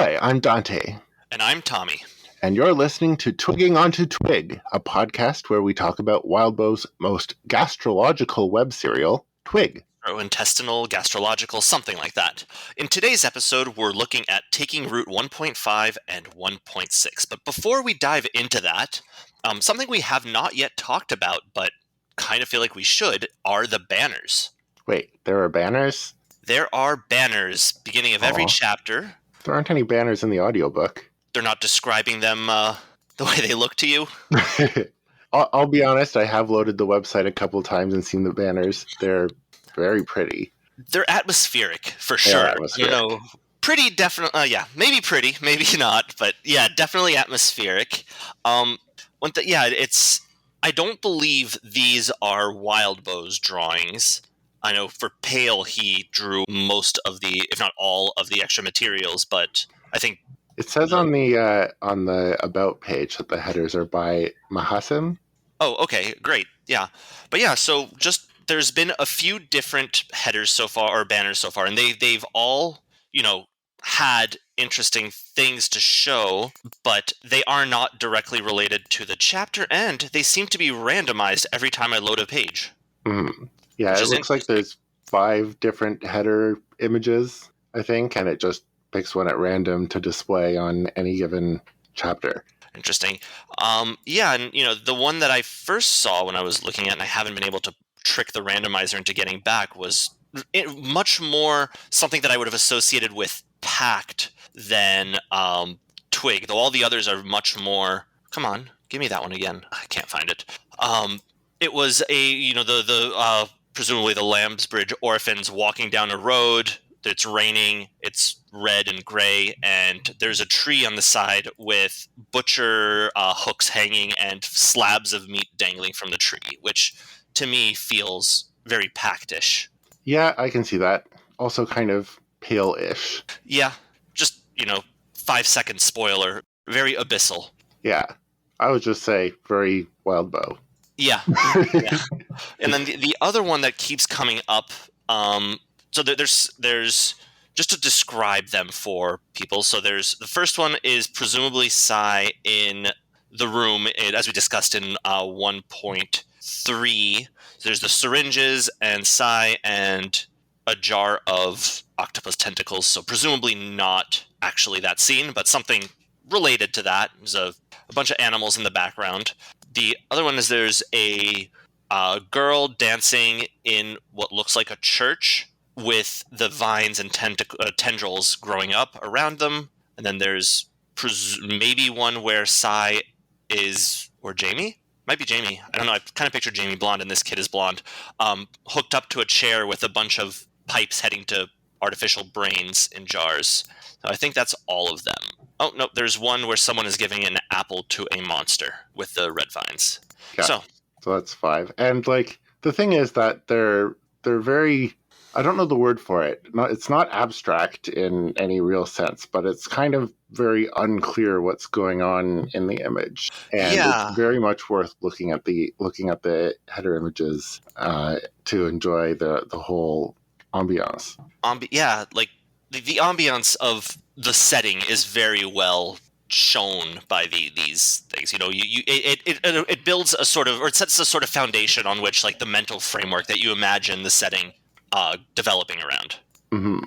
Hi, I'm Dante. And I'm Tommy. And you're listening to Twigging Onto Twig, a podcast where we talk about Wildbow's most gastrological web serial, Twig. Or intestinal, gastrological, something like that. In today's episode, we're looking at taking route 1.5 and 1.6. But before we dive into that, something we have not yet talked about, but kind of feel like we should, are the banners. Wait, there are banners? There are banners beginning of every chapter. There aren't any banners in the audiobook. They're not describing them the way they look to you? I'll be honest, I have loaded the website a couple times and seen the banners. They're very pretty. They're atmospheric, for sure. Atmospheric. You know, pretty, definitely, maybe pretty, maybe not, but yeah, definitely atmospheric. It's, I don't believe these are Wildbow's drawings. I know for Pale, he drew most of the, if not all of the extra materials, but I think it says on the About page that the headers are by Mahasim. Oh, okay, great, yeah. But yeah, so just there's been a few different headers so far, or banners so far, and they've all, had interesting things to show, but they are not directly related to the chapter, and they seem to be randomized every time I load a page. Yeah, it looks like there's 5 different header images, I think, and it just picks one at random to display on any given chapter. Interesting. And the one that I first saw when I was looking at, and I haven't been able to trick the randomizer into getting back, was much more something that I would have associated with Pact than Twig, though all the others are much more, come on, give me that one again. I can't find it. It was presumably the Lambsbridge orphans walking down a road. It's raining, it's red and gray, and there's a tree on the side with butcher hooks hanging and slabs of meat dangling from the tree, which to me feels very Pact-ish. Yeah, I can see that. Also kind of Pale-ish. Yeah, just, 5-second spoiler. Very abyssal. Yeah, I would just say very Wildbow. Yeah. And then the other one that keeps coming up, so there's just to describe them for people. So there's the first one is presumably Sai in the room, as we discussed in 1.3. There's the syringes and Sai and a jar of octopus tentacles. So presumably not actually that scene, but something related to that. There's a bunch of animals in the background. The other one is there's a girl dancing in what looks like a church with the vines and tendrils growing up around them. And then there's maybe one where Sai is, or Jamie? Might be Jamie. I don't know. I kind of pictured Jamie blonde, and this kid is blonde. Hooked up to a chair with a bunch of pipes heading to artificial brains in jars. So I think that's all of them. Oh, no, there's one where someone is giving an apple to a monster with the red vines. Yeah. So that's 5. And, the thing is that they're very... I don't know the word for it. It's not abstract in any real sense, but it's kind of very unclear what's going on in the image. And It's very much worth looking at the header images to enjoy the whole ambiance. The ambiance of the setting is very well shown by these things. It builds a sort of, or it sets a sort of foundation on which the mental framework that you imagine the setting developing around. Mm-hmm.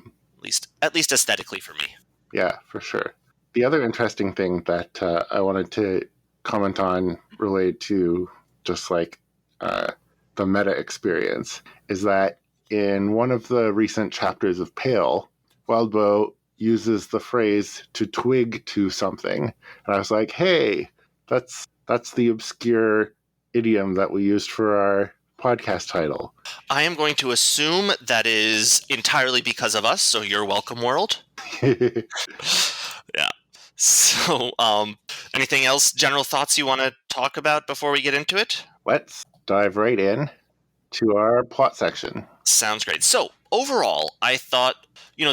At least aesthetically for me. Yeah, for sure. The other interesting thing that I wanted to comment on related to just the meta experience is that in one of the recent chapters of Pale, Wildbow uses the phrase to twig to something. And I was like, hey, that's the obscure idiom that we used for our podcast title. I am going to assume that is entirely because of us, so you're welcome, world. Yeah. So, anything else, general thoughts you want to talk about before we get into it? Let's dive right in to our plot section. Sounds great. So, overall, I thought,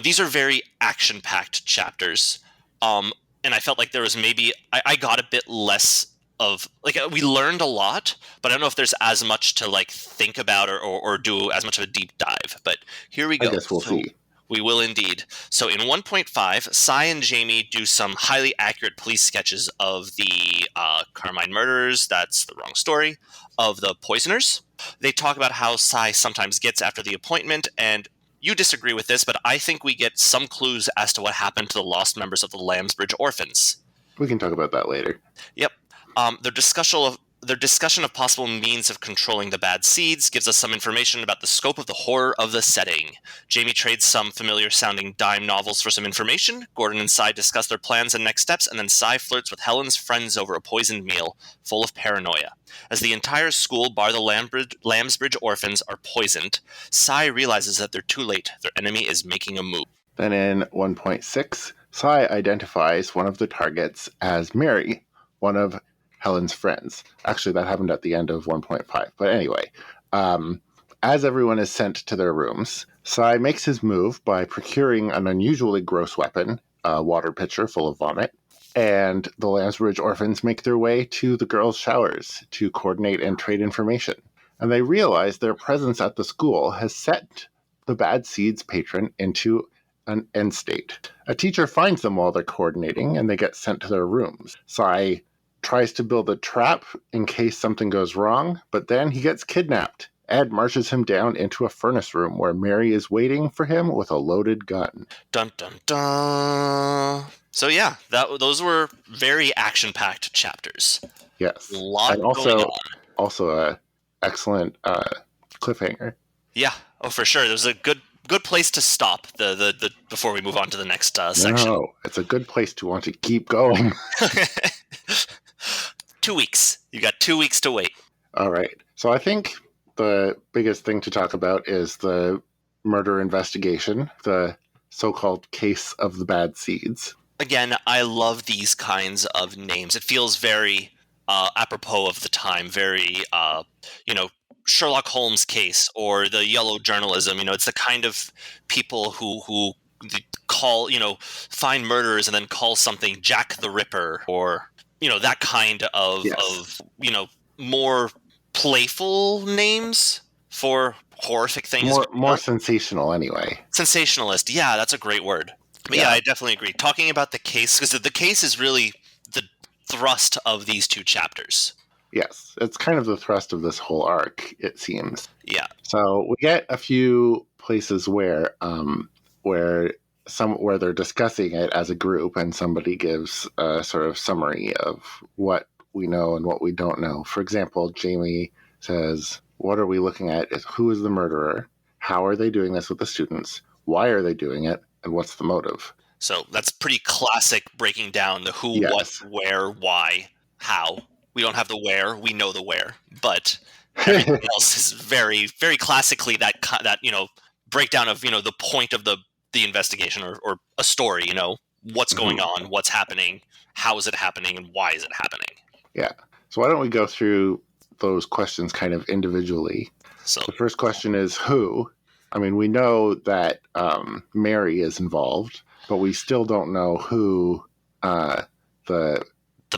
these are very action-packed chapters, and I felt like there was maybe, I got a bit less of, we learned a lot, but I don't know if there's as much to think about or do as much of a deep dive. But here we go. I guess we'll see. We will indeed. So in 1.5, Cy and Jamie do some highly accurate police sketches of the Carmine murderers. That's the wrong story. Of the poisoners. They talk about how Cy sometimes gets after the appointment, and you disagree with this, but I think we get some clues as to what happened to the lost members of the Lambsbridge Orphans. We can talk about that later. Yep. Their discussion of possible means of controlling the bad seeds gives us some information about the scope of the horror of the setting. Jamie trades some familiar-sounding dime novels for some information. Gordon and Cy discuss their plans and next steps, and then Cy flirts with Helen's friends over a poisoned meal, full of paranoia. As the entire school, bar the Lambsbridge orphans, are poisoned, Cy realizes that they're too late. Their enemy is making a move. Then in 1.6, Cy identifies one of the targets as Mary, one of Helen's friends. Actually, that happened at the end of 1.5. But anyway, as everyone is sent to their rooms, Cy makes his move by procuring an unusually gross weapon, a water pitcher full of vomit, and the Lambsbridge orphans make their way to the girls' showers to coordinate and trade information. And they realize their presence at the school has set the Bad Seeds patron into an end state. A teacher finds them while they're coordinating, and they get sent to their rooms. Cy tries to build a trap in case something goes wrong, but then he gets kidnapped. Ed marches him down into a furnace room where Mary is waiting for him with a loaded gun. Dun dun dun. So yeah, those were very action-packed chapters. Yes. A lot and going on. Also a excellent cliffhanger. Yeah. Oh, for sure. There's a good place to stop the before we move on to the next section. No, it's a good place to want to keep going. 2 weeks. You got 2 weeks to wait. All right. So I think the biggest thing to talk about is the murder investigation, the so-called case of the bad seeds. Again, I love these kinds of names. It feels very apropos of the time, very, Sherlock Holmes case or the yellow journalism. It's the kind of people who call, find murderers and then call something Jack the Ripper or, that kind of, Yes. More playful names for horrific things. More sensational anyway. Sensationalist. Yeah, that's a great word. But yeah, I definitely agree. Talking about the case, because the case is really the thrust of these two chapters. Yes, it's kind of the thrust of this whole arc, it seems. Yeah. So we get a few places where they're discussing it as a group, and somebody gives a sort of summary of what we know and what we don't know. For example, Jamie says, "What are we looking at? Who is the murderer? How are they doing this with the students? Why are they doing it? And what's the motive?" So that's pretty classic breaking down the who, Yes. what, where, why, how. We don't have the where, we know the where, but everything else is very, very classically that breakdown of, the point of the investigation or a story, what's going on, what's happening, how is it happening, and why is it happening? Yeah. So why don't we go through those questions kind of individually? So the first question is who? I mean, we know that Mary is involved, but we still don't know who the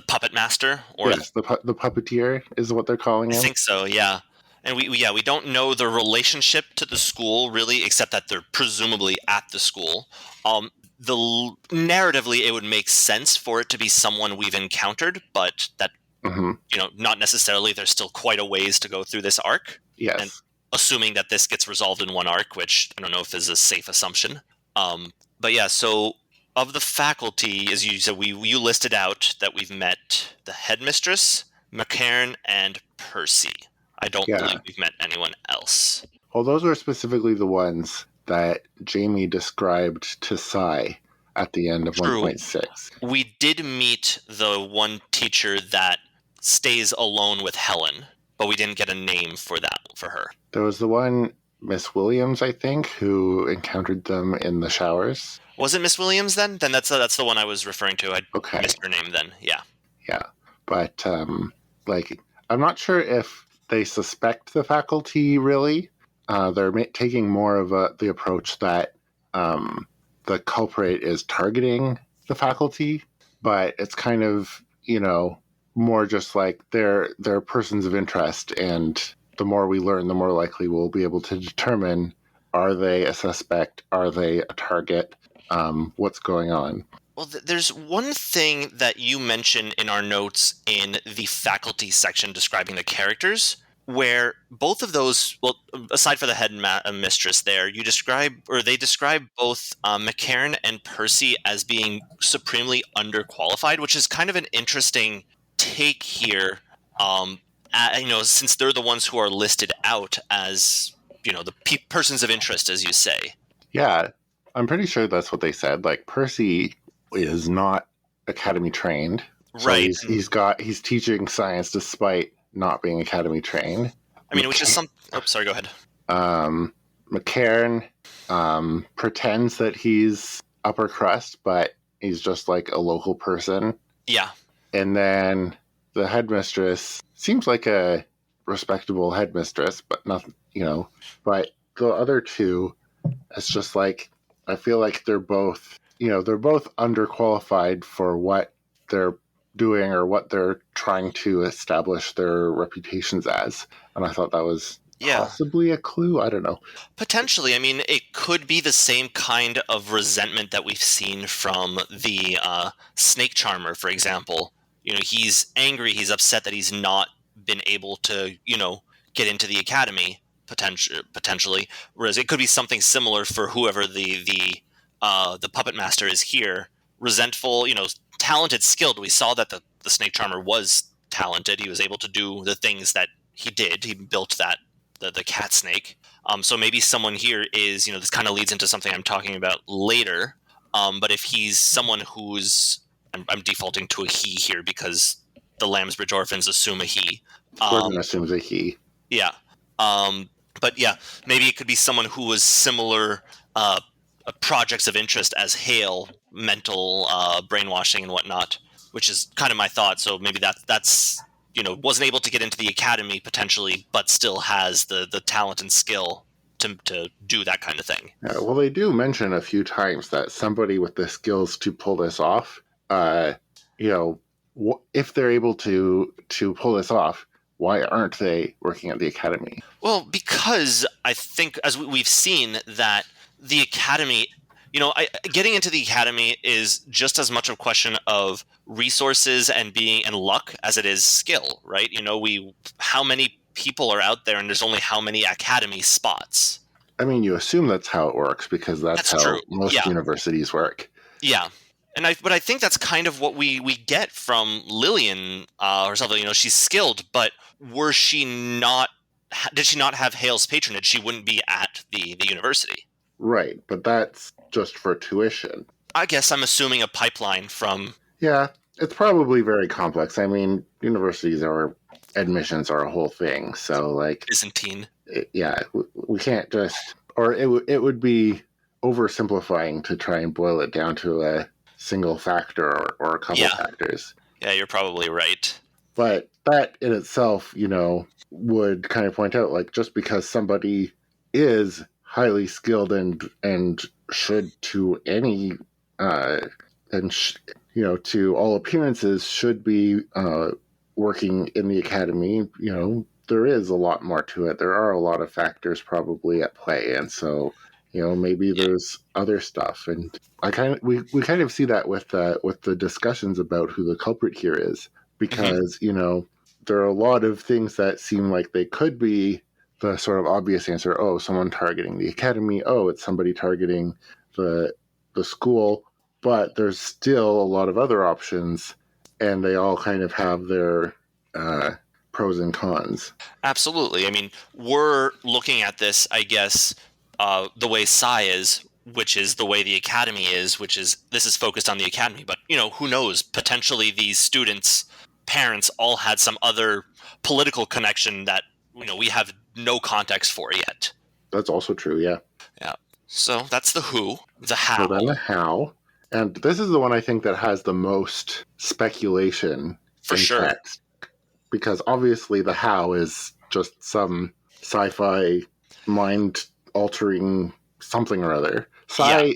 puppet master, or yes, the puppeteer is what they're calling him. I think so, yeah. And we don't know the relationship to the school really, except that they're presumably at the school. Narratively, it would make sense for it to be someone we've encountered, but that not necessarily. There's still quite a ways to go through this arc. Yes. And assuming that this gets resolved in one arc, which I don't know if is a safe assumption. But yeah, so of the faculty, as you said, you listed out that we've met the headmistress, McCairn, and Percy. I don't believe we've met anyone else. Well, those were specifically the ones that Jamie described to Cy at the end of 1.6. We did meet the one teacher that stays alone with Helen, but we didn't get a name for her. There was the one, Miss Williams, I think, who encountered them in the showers. Was it Miss Williams then? Then that's the one I was referring to. I missed her name then. Yeah. Yeah. But, I'm not sure if they suspect the faculty, really. They're taking more of the approach that the culprit is targeting the faculty, but it's kind of, more just like they're persons of interest, and the more we learn, the more likely we'll be able to determine Are they a suspect? Are they a target? What's going on? Well, there's one thing that you mention in our notes in the faculty section describing the characters, where both of those, well, aside for the mistress there, you describe, or they describe both McCarran and Percy as being supremely underqualified, which is kind of an interesting take here. Since they're the ones who are listed out as, the persons of interest, as you say. Yeah, I'm pretty sure that's what they said. Like Percy is not academy trained, so Right. he's teaching science despite not being academy trained. I mean, which is some. Oh, sorry. Go ahead. McCarran pretends that he's upper crust, but he's just like a local person. Yeah. And then the headmistress seems like a respectable headmistress, but nothing, But the other two, it's just like I feel like they're both underqualified for what they're doing or what they're trying to establish their reputations as. And I thought that was possibly a clue. I don't know. Potentially. I mean, it could be the same kind of resentment that we've seen from the snake charmer, for example. He's angry, he's upset that he's not been able to, get into the academy potentially. Whereas it could be something similar for whoever the puppet master is here. Resentful, talented, skilled. We saw that the snake charmer was talented. He was able to do the things that he did. He built the cat snake. So maybe someone here is, this kind of leads into something I'm talking about later. But if he's someone who's, I'm defaulting to a he here because the Lambsbridge orphans assume a he. Gordon assumes a he. Yeah. But yeah, maybe it could be someone who was similar projects of interest as Hale, mental brainwashing and whatnot, which is kind of my thought. So maybe that's wasn't able to get into the academy potentially, but still has the talent and skill to do that kind of thing. Well, they do mention a few times that somebody with the skills to pull this off, if they're able to pull this off, why aren't they working at the academy? Well, because I think, as we've seen, that the academy, getting into the academy is just as much a question of resources and luck as it is skill, right? How many people are out there, and there's only how many academy spots. I mean, you assume that's how it works because that's how true. Most universities work. Yeah. But I think that's kind of what we get from Lillian herself. She's skilled, but did she not have Hale's patronage, she wouldn't be at the university. Right, but that's just for tuition. I guess I'm assuming a pipeline from... Yeah, it's probably very complex. I mean, admissions are a whole thing, so like... Byzantine. We can't just... Or it would be oversimplifying to try and boil it down to a single factor or a couple factors. Yeah, you're probably right. But that in itself, would kind of point out, like, just because somebody is highly skilled and should to any to all appearances should be working in the academy, there is a lot more to it. There are a lot of factors probably at play, and so maybe there's other stuff. And we kind of see that with the discussions about who the culprit here is, because there are a lot of things that seem like they could be the sort of obvious answer. Oh, someone targeting the academy. Oh, it's somebody targeting the school. But there's still a lot of other options, and they all kind of have their pros and cons. Absolutely. I mean, we're looking at this, I guess, the way Psy is, which is the way the academy is, which is this is focused on the academy. But, who knows? Potentially these students' parents all had some other political connection that, we have no context for yet. That's also true, yeah. Yeah. So that's the who. The how. So then the how. And this is the one I think that has the most speculation for sure. Text, because obviously the how is just some sci-fi mind-altering something or other. Psy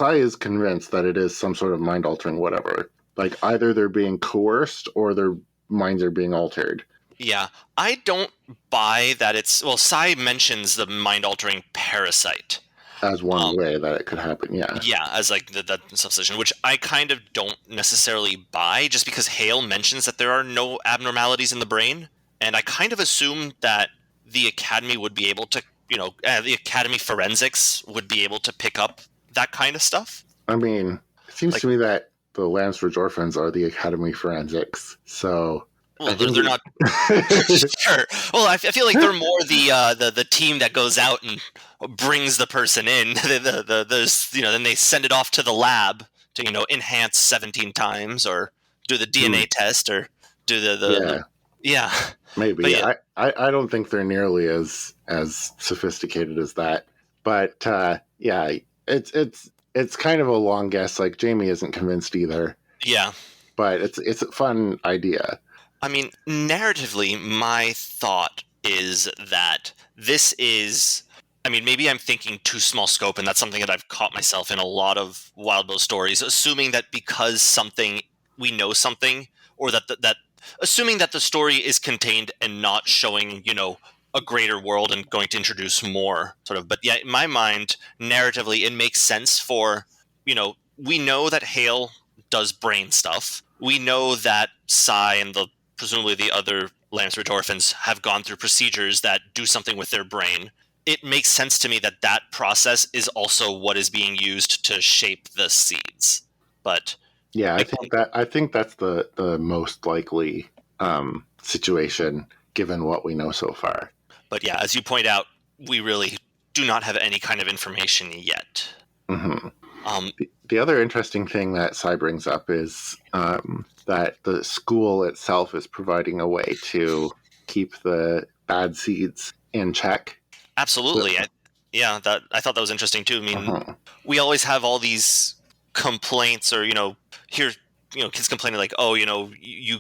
is convinced that it is some sort of mind-altering whatever. Like either they're being coerced or their minds are being altered. Yeah, I don't buy that it's well. Sai mentions the mind-altering parasite. as one Um, way that it could happen. Yeah. yeah, as like the substitution, which I kind of don't necessarily buy, just because Hale mentions that there are no abnormalities in the brain, and I kind of assume that the Academy would be able to, the Academy Forensics would be able to pick up that kind of stuff. I mean, it seems Like, to me that the Lansford Orphans are the Academy Forensics. So I well, they're, think they're not sure. Well, I feel like they're more the team that goes out and brings the person in. Then they send it off to the lab to enhance 17 times or do the Hmm, DNA test or do the yeah, yeah. But maybe. yeah, I don't think they're nearly as sophisticated as that. But yeah, it's kind of a long guess. Like Jamie isn't convinced either, yeah. but it's a fun idea. I mean, narratively, my thought is that this is. I mean, maybe I'm thinking too small scope, and that's something that I've caught myself in a lot of Wild Bow stories, assuming that because we know something, or that assuming that the story is contained and not showing, a greater world and going to introduce more sort of. But yeah, in my mind, narratively, it makes sense for, we know that Hale does brain stuff. We know that Psy and presumably the other Lansford orphans have gone through procedures that do something with their brain. It makes sense to me that that process is also what is being used to shape the seeds. But Yeah, again, I think that's the most likely situation given what we know so far. but yeah, as you point out, we really do not have any kind of information yet. Hmm. Um, The other interesting thing that Cy brings up is that the school itself is providing a way to keep the bad seeds in check. Absolutely. Yeah, that I thought that was interesting too. I mean, Uh-huh. we always have all these complaints, or here, kids complaining like, oh, you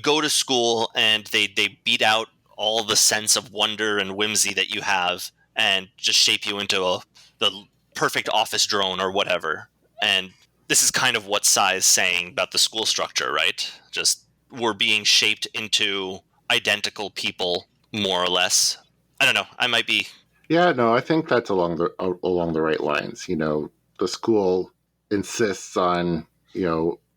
go to school and they beat out all the sense of wonder and whimsy that you have, and just shape you into the perfect office drone or whatever. And this is kind of what Sai is saying about the school structure, right? Just we're being shaped into identical people, more or less. I don't know. I might be. Yeah, no, I think that's along the right lines. The school insists on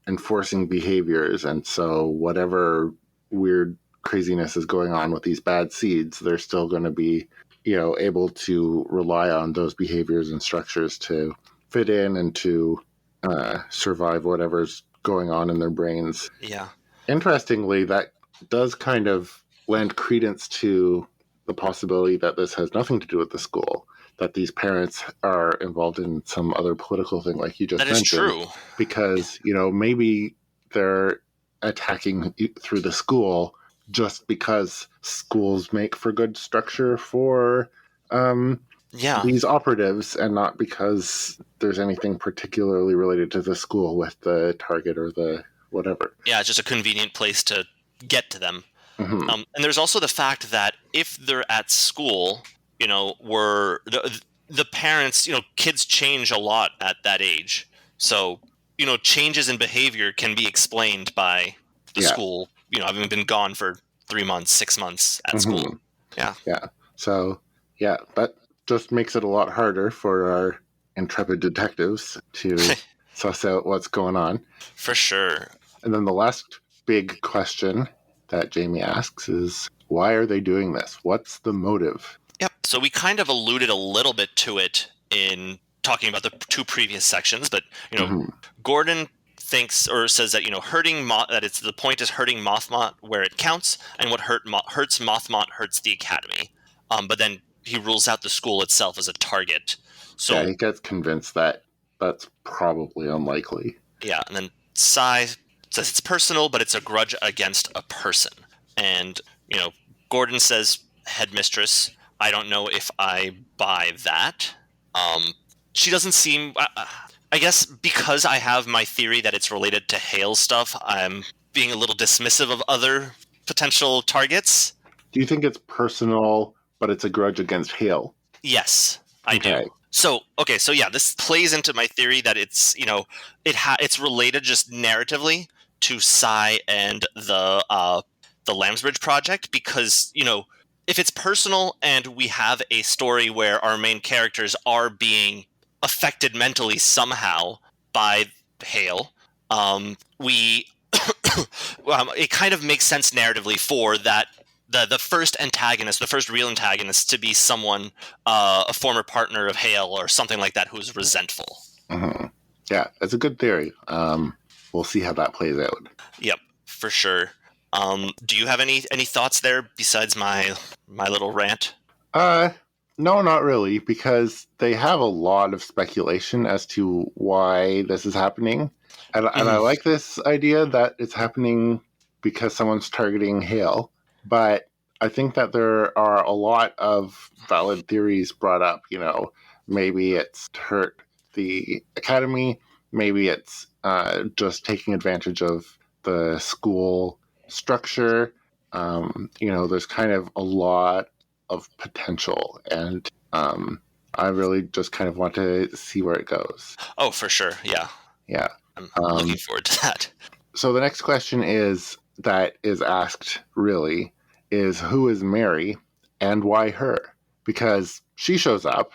enforcing behaviors, and so whatever weird craziness is going on with these bad seeds, they're still going to be able to rely on those behaviors and structures to fit in and to survive whatever's going on in their brains. Yeah. Interestingly, that does kind of lend credence to the possibility that this has nothing to do with the school, that these parents are involved in some other political thing, like you That just is mentioned, true. because, maybe they're attacking through the school just because schools make for good structure for um, Yeah. these operatives and not because there's anything particularly related to the school with the target or the whatever. Yeah, it's just a convenient place to get to them. Hmm. And there's also the fact that if they're at school, were the parents, kids change a lot at that age. So, changes in behavior can be explained by the Yeah. school, having been gone for 3 months, 6 months at Hmm. school. Yeah, Yeah. So, yeah, that just makes it a lot harder for our intrepid detectives to suss out what's going on. for sure. And then the last big question that Jamie asks is why are they doing this? What's the motive? Yep. So we kind of alluded a little bit to it in talking about the two previous sections, but Hmm. Gordon thinks or says that that it's the point is hurting Mothmont where it counts, and what hurts Mothmont hurts the Academy. But then he rules out the school itself as a target. Yeah, So he gets convinced that that's probably unlikely. yeah, and then Sai says it's personal, but it's a grudge against a person. And, Gordon says, headmistress, I don't know if I buy that. Um, she doesn't seem. I guess because I have my theory that it's related to Hale stuff, I'm being a little dismissive of other potential targets. Do you think it's personal, but it's a grudge against Hale? Yes, I do. Okay. So okay, so yeah, this plays into my theory that it's it's related just narratively to Psy and the the Lambsbridge Project, because, if it's personal and we have a story where our main characters are being affected mentally somehow by Hale, we it kind of makes sense narratively for that the first antagonist, the first real antagonist, to be someone, a former partner of Hale or something like that, who's resentful. Mm-hmm. Yeah, it's a good theory. We'll see how that plays out. Yep, for sure. Do you have any thoughts there besides my little rant? No, not really, because they have a lot of speculation as to why this is happening. And I Mhm. like this idea that it's happening because someone's targeting Hale. But I think that there are a lot of valid theories brought up. Maybe it's to hurt the academy. Maybe it's just taking advantage of the school structure. There's kind of a lot of potential, and I really just kind of want to see where it goes. Oh, for sure. Yeah, Yeah. I'm looking Um, forward to that. so the next question that is asked really is, who is Mary and why her? Because she shows up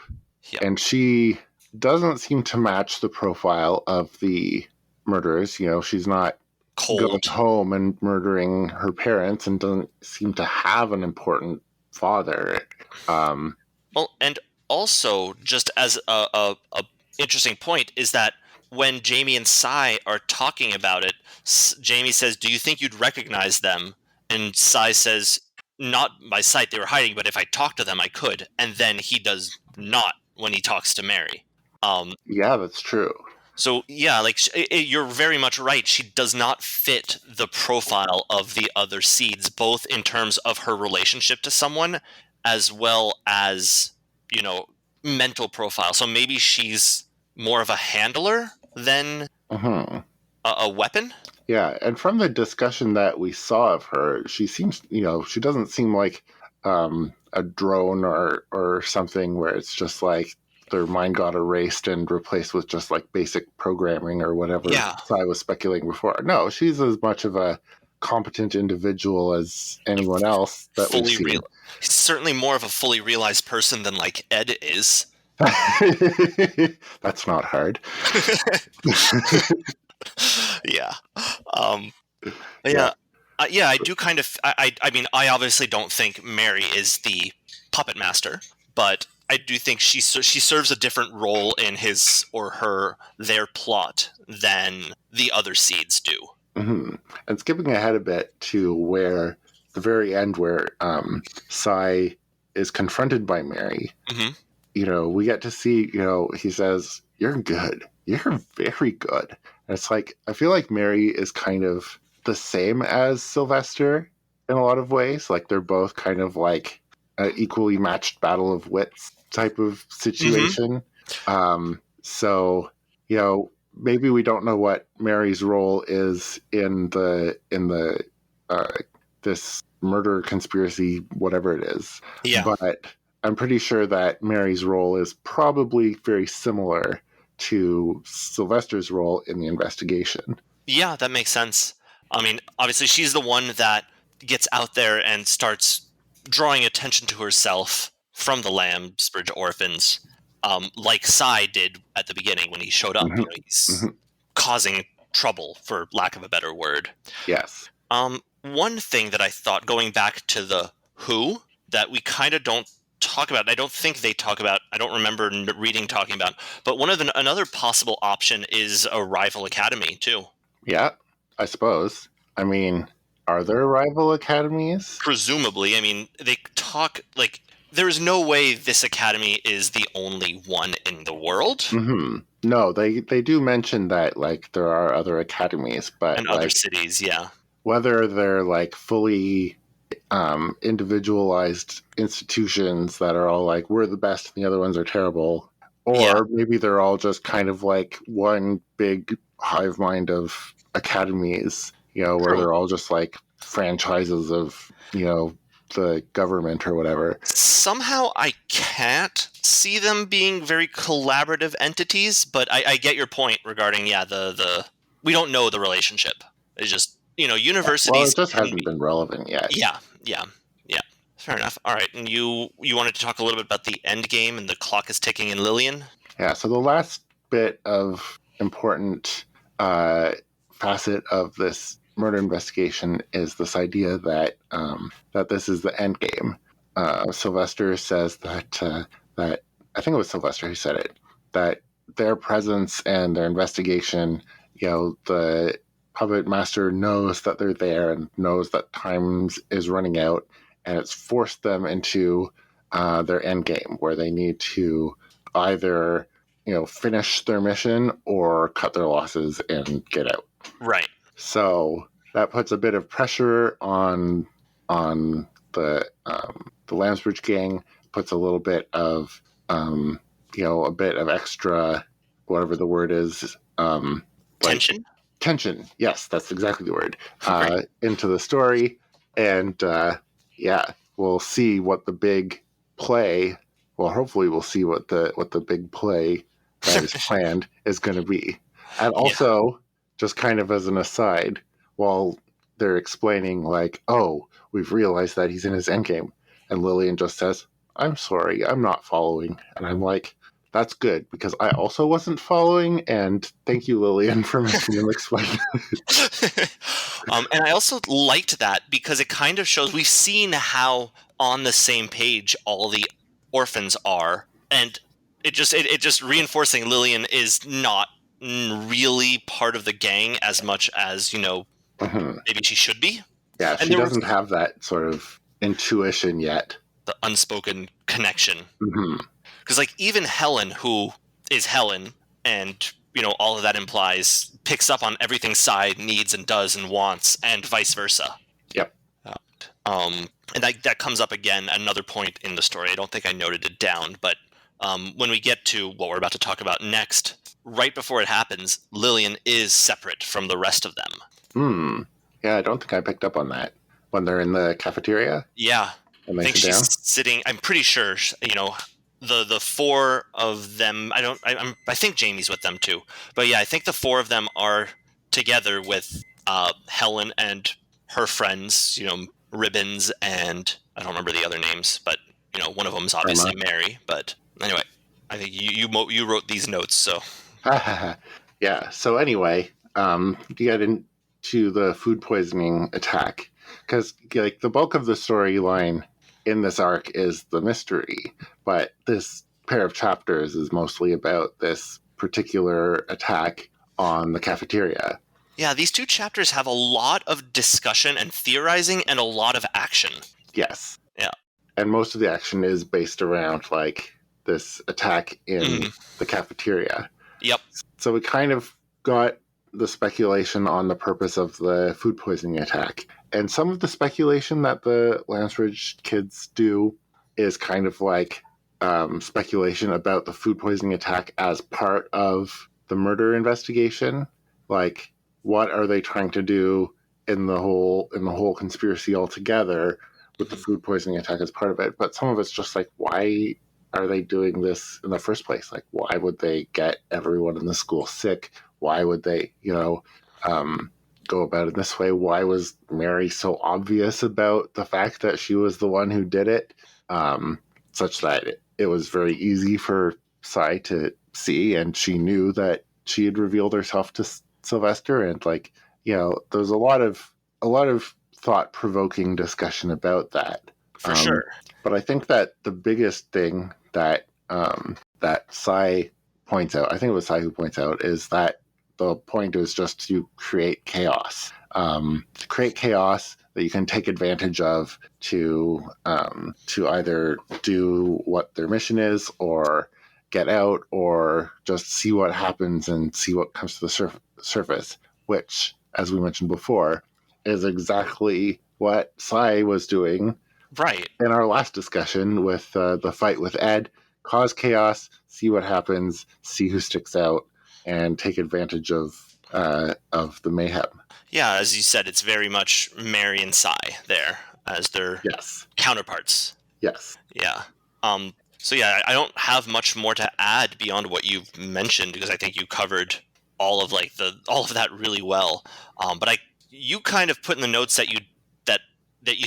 Yep. and she doesn't seem to match the profile of the murderers. She's not going Cold. home and murdering her parents and doesn't seem to have an important father. Um, Well, and also, just as a interesting point, is that when Jamie and Sai are talking about it, Jamie says, "Do you think you'd recognize them?" And Sai says, "Not by sight; they were hiding. But if I talked to them, I could." And then he does not when he talks to Mary. yeah, that's true. So yeah, like you're very much right. She does not fit the profile of the other seeds, both in terms of her relationship to someone, as well as, you know mental profile. So maybe she's more of a handler than Hmm. a weapon. Yeah, and from the discussion that we saw of her, she seems, she doesn't seem like a drone or something where it's just like their mind got erased and replaced with just like basic programming or whatever Yeah, I was speculating before. No, she's as much of a competent individual as anyone else that we've fully real. seen. Certainly more of a fully realized person than like Ed is. That's not hard. Yeah. Um, Yeah. Yeah, yeah, I do kind of. I mean, I obviously don't think Mary is the puppet master, but I do think she serves a different role in his or their plot than the other seeds do. Hmm. And skipping ahead a bit to where the very end, where Sai is confronted by Mary, Hmm. we get to see, he says, "You're good. You're very good." And it's like, I feel like Mary is kind of the same as Sylvester in a lot of ways. Like they're both kind of like an equally matched battle of wits type of Hmm. situation. So, maybe we don't know what Mary's role is in the uh, this murder conspiracy, whatever it is, Yeah, but I'm pretty sure that Mary's role is probably very similar to Sylvester's role in the investigation. yeah, that makes sense. I mean, obviously, she's the one that gets out there and starts drawing attention to herself from the Lambsbridge orphans, like Sai did at the beginning when he showed up. Hmm. He's Hmm. causing trouble, for lack of a better word. Yes. One thing that I thought, going back to the Who, that we kind of don't talk about, and I don't think they talk about, I don't remember reading talking about, but another possible option is a rival academy too. Yeah, I suppose. I mean, are there rival academies? Presumably, I mean, they talk like there's no way this academy is the only one in the world, Hmm. No, they do mention that like there are other academies, but and other like cities. Yeah, whether they're like fully individualized institutions that are all like we're the best and the other ones are terrible, yeah, or maybe they're all just kind of like one big hive mind of academies, where true. they're all just like franchises of the government or whatever. Somehow I can't see them being very collaborative entities, but I get your point regarding, yeah, the we don't know the relationship. It's just Well, universities it just can hasn't be. been relevant yet. Yeah, yeah, yeah. Fair enough. All right, and you wanted to talk a little bit about the end game and the clock is ticking in Lillian. Yeah. So the last bit of important uh, facet of this murder investigation is this idea that that this is the end game. Sylvester says that I think it was Sylvester who said it, that their presence and their investigation, the puppet master knows that they're there and knows that time is running out, and it's forced them into their end game where they need to either finish their mission or cut their losses and get out. Right. So that puts a bit of pressure on the Lambsbridge gang. Puts a little bit of a bit of extra, whatever the word is, like Tension. tension. Yes, that's exactly the word. Right. Into the story, and yeah, we'll see what the big play. Well, hopefully, we'll see what the big play that is planned is going to be. And Yeah. also, just kind of as an aside, while they're explaining, like, oh, we've realized that he's in his endgame, and Lillian just says, "I'm sorry, I'm not following," and I'm like, that's good because I also wasn't following, and thank you, Lillian, for making them explain. And I also liked that because it kind of shows we've seen how on the same page all the orphans are, and it just reinforcing Lillian is not really part of the gang as much as Mhm. maybe she should be, Yeah, and she there was doesn't have that sort of intuition yet. the unspoken connection. Hmm. Because like even Helen, who is Helen, and all of that implies picks up on everything Sai needs and does and wants, and vice versa. Yep. And that comes up again at another point in the story. I don't think I noted it down, but when we get to what we're about to talk about next, right before it happens, Lillian is separate from the rest of them. Hmm. Yeah, I don't think I picked up on that when they're in the cafeteria Yeah, and I they think sit she's down. sitting. I'm pretty sure the four of them. I think Jamie's with them too, but yeah, I think the four of them are together with Helen and her friends. Ribbons and I don't remember the other names, but one of them is Irma. obviously Mary. But anyway, I think you wrote these notes, so Yeah. So anyway, you get into the food poisoning attack because like the bulk of the storyline in this arc is the mystery, but this pair of chapters is mostly about this particular attack on the cafeteria. yeah, these two chapters have a lot of discussion and theorizing and a lot of action. Yes. Yeah. And most of the action is based around like this attack in the cafeteria. Yep. So we kind of got the speculation on the purpose of the food poisoning attack. And some of the speculation that the Lambsbridge kids do is kind of like speculation about the food poisoning attack as part of the murder investigation. Like, what are they trying to do in the whole conspiracy altogether with the food poisoning attack as part of it? But some of it's just like, why are they doing this in the first place? Like, why would they get everyone in the school sick? Why would they, go about it this way? Why was Mary so obvious about the fact that she was the one who did it, such that it was very easy for Sai to see, and she knew that she had revealed herself to Sylvester, and there's a lot of thought-provoking discussion about that. For sure. But I think that the biggest thing that that Sai points out, I think it was Sai who points out, is that the point is just to create chaos. To create chaos that you can take advantage of to either do what their mission is, or get out, or just see what happens and see what comes to the surface. Which, as we mentioned before, is exactly what Sai was doing Right. in our last discussion with the fight with Ed. Cause chaos, see what happens, see who sticks out, and take advantage of the mayhem. Yeah, as you said, it's very much Mary and Sai there as their Yes. counterparts. Yes. Yeah. So yeah, I don't have much more to add beyond what you've mentioned because I think you covered all of that really well. But you kind of put in the notes that you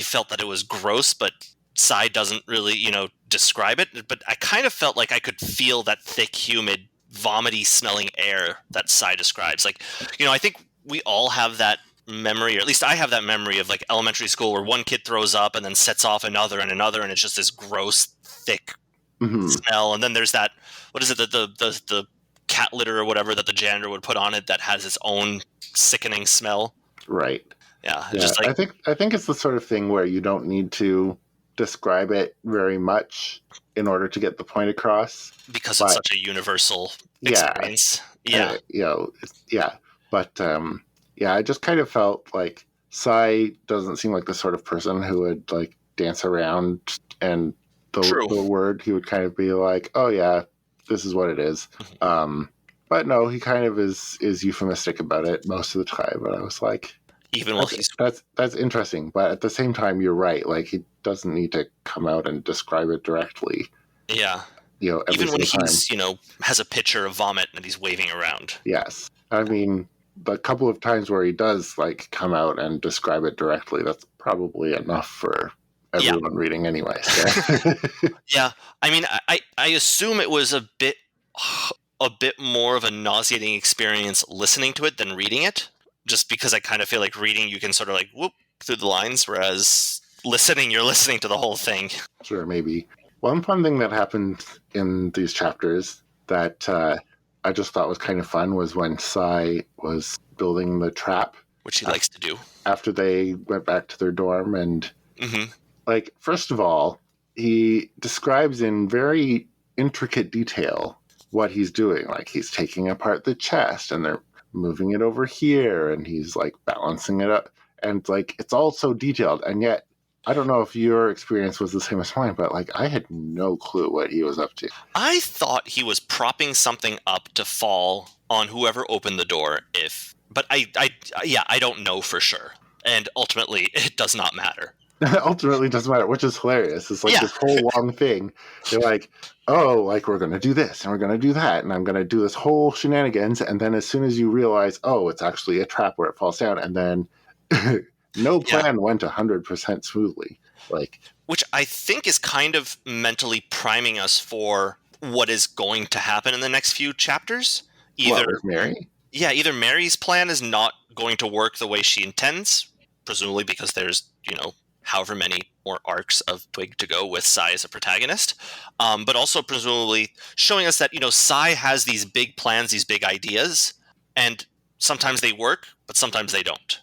felt that it was gross, but Sai doesn't really, describe it. But I kind of felt like I could feel that thick, humid, vomity smelling air that Sai describes. Like, I think we all have that memory, or at least I have that memory of like elementary school where one kid throws up and then sets off another and another, and it's just this gross, thick smell. And then there's that, what is it, the cat litter or whatever that the janitor would put on it that has its own sickening smell. Right. Yeah, Just like I think it's the sort of thing where you don't need to describe it very much in order to get the point across, because it's such a universal experience. But I just kind of felt like Sai doesn't seem like the sort of person who would like dance around, and the word he would kind of be like, oh yeah, this is what it is. But no, he kind of is euphemistic about it most of the time. But I was like, even while that's interesting. But at the same time, you're right. Like, he doesn't need to come out and describe it directly. Yeah. Every even when time. He's has a pitcher of vomit and he's waving around. Yes, I mean, the couple of times where he does like come out and describe it directly, that's probably enough for everyone reading anyway. So. Yeah, I mean, I assume it was a bit more of a nauseating experience listening to it than reading it, just because I kind of feel like reading you can sort of like whoop through the lines, whereas listening, you're listening to the whole thing. Sure, maybe. One fun thing that happened in these chapters that I just thought was kind of fun was when Sai was building the trap, which he likes to do after they went back to their dorm. And like, first of all, he describes in very intricate detail what he's doing. Like, he's taking apart the chest and they're moving it over here, and he's like balancing it up, and like it's all so detailed. And yet, I don't know if your experience was the same as mine, but like I had no clue what he was up to. I thought he was propping something up to fall on whoever opened the door. But I don't know for sure, and ultimately it does not matter. Ultimately, it doesn't matter, which is hilarious. It's like this whole long thing. They're like, oh, like we're going to do this and we're going to do that, and I'm going to do this whole shenanigans. And then as soon as you realize, oh, it's actually a trap where it falls down, and then no plan went 100% smoothly. Like, which I think is kind of mentally priming us for what is going to happen in the next few chapters. With Mary? Yeah, either Mary's plan is not going to work the way she intends, presumably because there's, however many more arcs of Twig to go with Sai as a protagonist, but also presumably showing us that, Sai has these big plans, these big ideas, and sometimes they work, but sometimes they don't.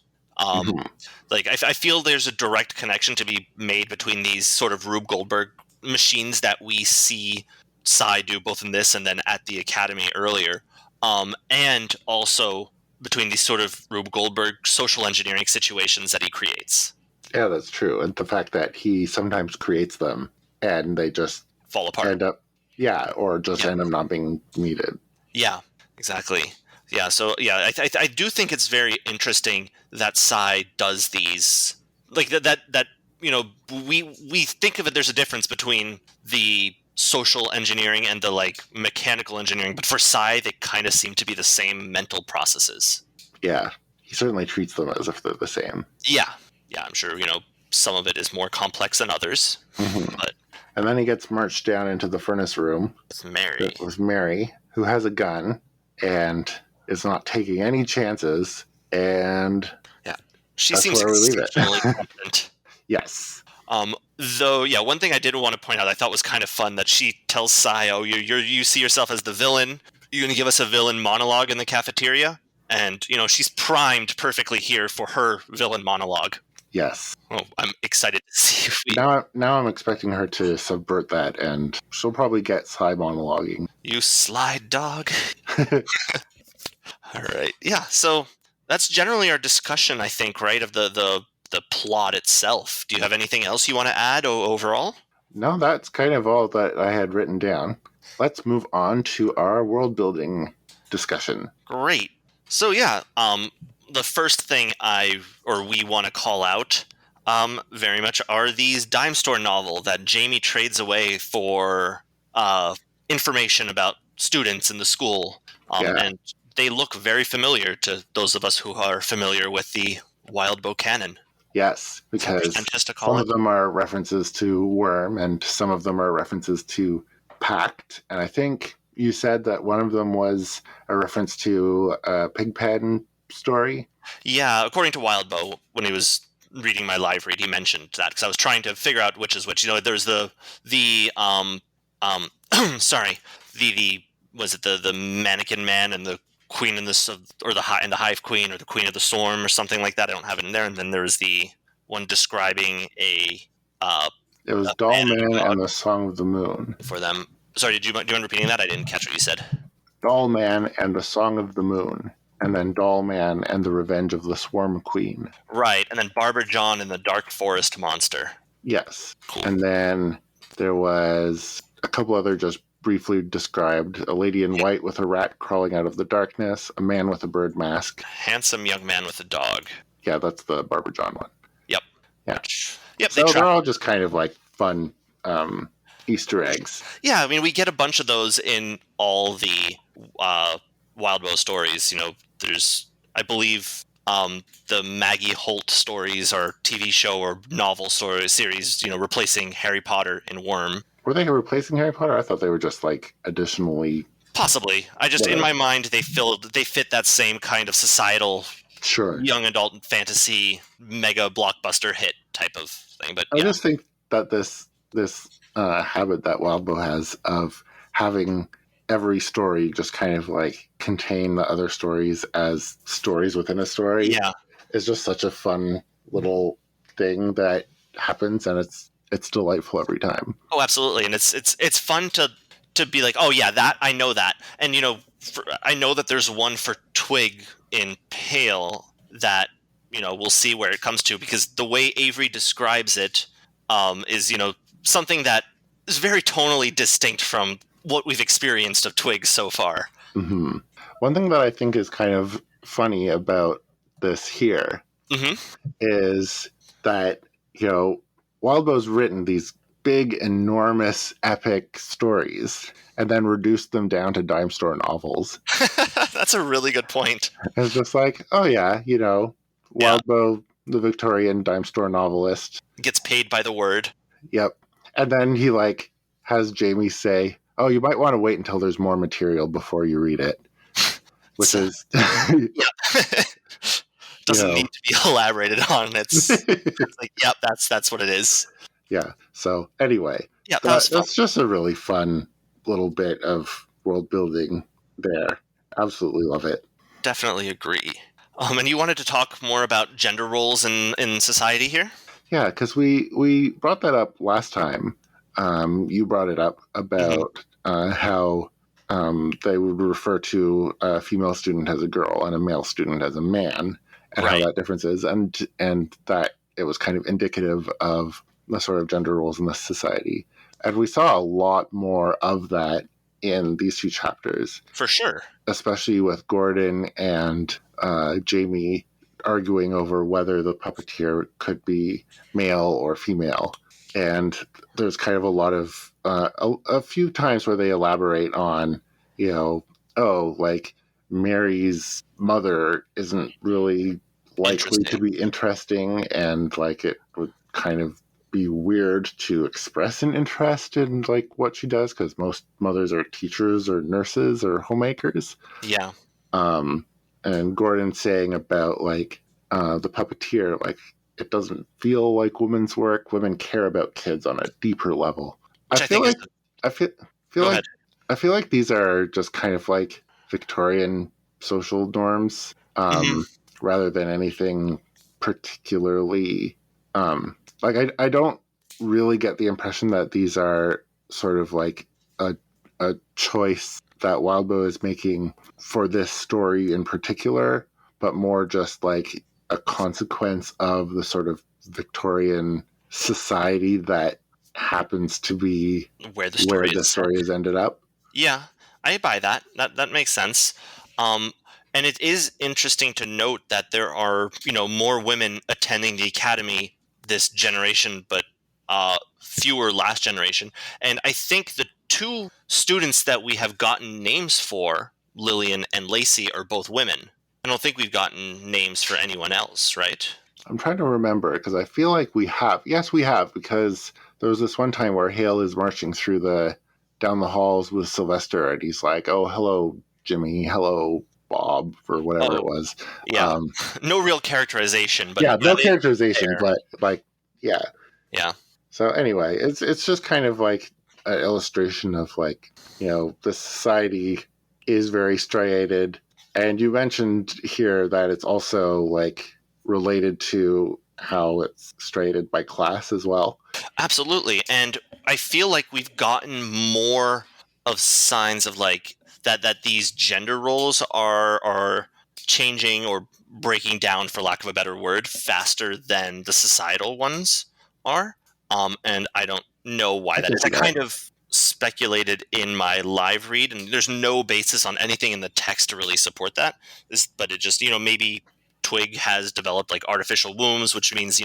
Like, I feel there's a direct connection to be made between these sort of Rube Goldberg machines that we see Sai do both in this and then at the Academy earlier, and also between these sort of Rube Goldberg social engineering situations that he creates. Yeah, that's true. And the fact that he sometimes creates them and they just fall apart. End up not being needed. Yeah, exactly. Yeah, so yeah, I do think it's very interesting that Sai does these, like that we think of it. There's a difference between the social engineering and the like mechanical engineering, but for Sai, they kind of seem to be the same mental processes. Yeah, he certainly treats them as if they're the same. Yeah, I'm sure some of it is more complex than others. But and then he gets marched down into the furnace room with Mary, who has a gun and is not taking any chances, and she seems exceptionally confident. Yes. Though, one thing I did want to point out I thought was kind of fun, that she tells Sai, "Oh, you see yourself as the villain. You're going to give us a villain monologue in the cafeteria," and she's primed perfectly here for her villain monologue. Yes. Oh, I'm excited to see. Now I'm expecting her to subvert that, and she'll probably get Sai monologuing. You slide dog. All right. Yeah. So that's generally our discussion, I think, right, of the plot itself. Do you have anything else you want to add overall? No, that's kind of all that I had written down. Let's move on to our world building discussion. Great. So the first thing we want to call out very much are these dime store novel that Jamie trades away for information about students in the school. And they look very familiar to those of us who are familiar with the Wildbow canon. Yes, Is how because pretentious to some call of it? them are references to Worm, and some of them are references to Pact. And I think you said that one of them was a reference to a Pigpen story. Yeah, according to Wildbow, when he was reading my live read, he mentioned that because I was trying to figure out which is which. There's the sorry, the was it the mannequin man and the queen and or the hive queen or the queen of the swarm or something like that. I don't have it in there. And then there's the one describing uh, It was a man Doll and Man a dog and the Song of the Moon. for them. Sorry, do you mind repeating that? I didn't catch what you said. Doll Man and the Song of the Moon. And then Doll Man and the Revenge of the Swarm Queen. Right, and then Barber John and the Dark Forest Monster. Yes. Cool. And then there was a couple other just briefly described: a lady in white with a rat crawling out of the darkness, a man with a bird mask. Handsome young man with a dog. Yeah, that's the Barber John one. Yep. Yeah. Yep, So they're all just kind of like fun Easter eggs. Yeah, I mean, we get a bunch of those in all the Wildbow stories. There's, I believe, the Maggie Holt stories are TV show or novel story series, replacing Harry Potter in Worm. Were they replacing Harry Potter? I thought they were just like additionally. Possibly. In my mind, they fit that same kind of societal, sure, young adult fantasy mega blockbuster hit type of thing. But I just think that this habit that Wildbow has of having every story just kind of like contain the other stories as stories within a story is just such a fun little thing that happens, and it's delightful every time. Oh, absolutely, and it's fun to be like, oh yeah, that I know that, and I know that there's one for Twig in Pale that we'll see where it comes to, because the way Avery describes it is something that is very tonally distinct from what we've experienced of Twig so far. Mm-hmm. One thing that I think is kind of funny about this here is that Wildbow's written these big, enormous, epic stories and then reduced them down to dime store novels. That's a really good point. It's just like, oh yeah, Wildbow, the Victorian dime store novelist, gets paid by the word. Yep. And then he has Jamie say, oh, you might want to wait until there's more material before you read it. Which is doesn't need to be elaborated on. It's like, yep, that's what it is. Yeah. So anyway, yeah, that's just a really fun little bit of world building there. Absolutely love it. Definitely agree. And you wanted to talk more about gender roles in society here? Yeah, because we brought that up last time. You brought it up about how they would refer to a female student as a girl and a male student as a man, and how that difference is, and that it was kind of indicative of the sort of gender roles in this society. And we saw a lot more of that in these two chapters. For sure. Especially with Gordon and Jamie arguing over whether the puppeteer could be male or female. And there's kind of a lot of, a few times where they elaborate on, Mary's mother isn't really likely to be interesting, and it would kind of be weird to express an interest in what she does, because most mothers are teachers or nurses or homemakers. Yeah. And Gordon saying about the puppeteer, it doesn't feel like women's work. Women care about kids on a deeper level. I feel like these are just kind of Victorian social norms, rather than anything particularly. I don't really get the impression that these are sort of a choice that Wildbow is making for this story in particular, but more just a consequence of the sort of Victorian society that happens to be where the story has ended up. Yeah, I buy that. That makes sense. And it is interesting to note that there are, more women attending the academy this generation, but fewer last generation. And I think the two students that we have gotten names for, Lillian and Lacey, are both women. I don't think we've gotten names for anyone else, right? I'm trying to remember because I feel like we have. Yes, we have, because there was this one time where Hale is marching through down the halls with Sylvester, and he's like, "Oh, hello, Jimmy. Hello, Bob," or whatever Oh, it was. yeah. No real characterization, but Yeah, yeah, no characterization, there. but like, yeah. Yeah. So anyway, it's just kind of like an illustration of like, the society is very striated, and you mentioned here that it's also like related to how it's striated by class as well. Absolutely. And I feel like we've gotten more of signs of like that these gender roles are changing or breaking down, for lack of a better word, faster than the societal ones are. And I don't know why I that can is. see I that. kind of speculated in my live read, and there's no basis on anything in the text to really support that. But it just, maybe Twig has developed like artificial wombs, which means,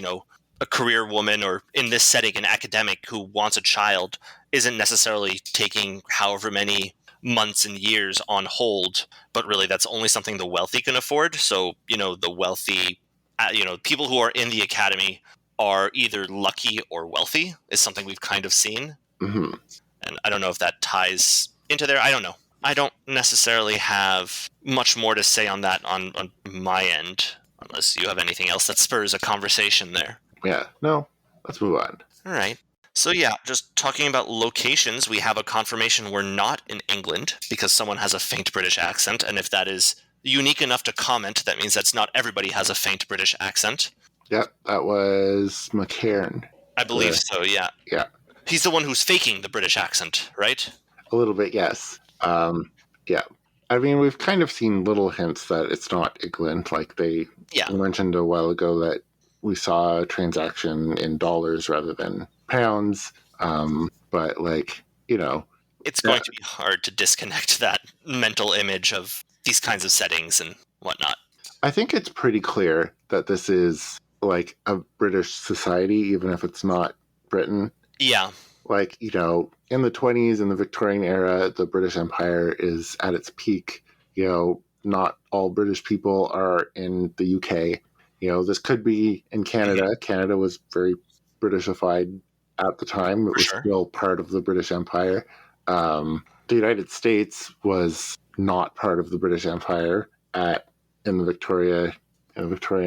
a career woman, or in this setting an academic who wants a child, isn't necessarily taking however many months and years on hold, but really that's only something the wealthy can afford. So the wealthy, people who are in the academy are either lucky or wealthy, is something we've kind of seen. Hmm. And I don't know if that ties into there. I don't know. I don't necessarily have much more to say on that on my end, unless you have anything else that spurs a conversation there. Yeah. No. Let's move on. All right. So yeah, just talking about locations, we have a confirmation we're not in England because someone has a faint British accent, and if that is unique enough to comment, that means that's not everybody has a faint British accent. Yep, that was McCairn. I believe so, yeah. Yeah, He's the one who's faking the British accent, right? a little bit. Yes. Yeah. I mean, we've kind of seen little hints that it's not England. Like they Yeah. mentioned a while ago that we saw a transaction in dollars rather than pounds. But like, It's yeah, going to be hard to disconnect that mental image of these kinds of settings and whatnot. I think it's pretty clear that this is like a British society, even if it's not Britain. Yeah. Like, in the 20s, in the Victorian era, the British Empire is at its peak. Not all British people are in the UK. This could be in Canada. Mhm. Canada was very Britishified at the time. It For was sure. still part of the British Empire. The United States was not part of the British Empire in the Victorian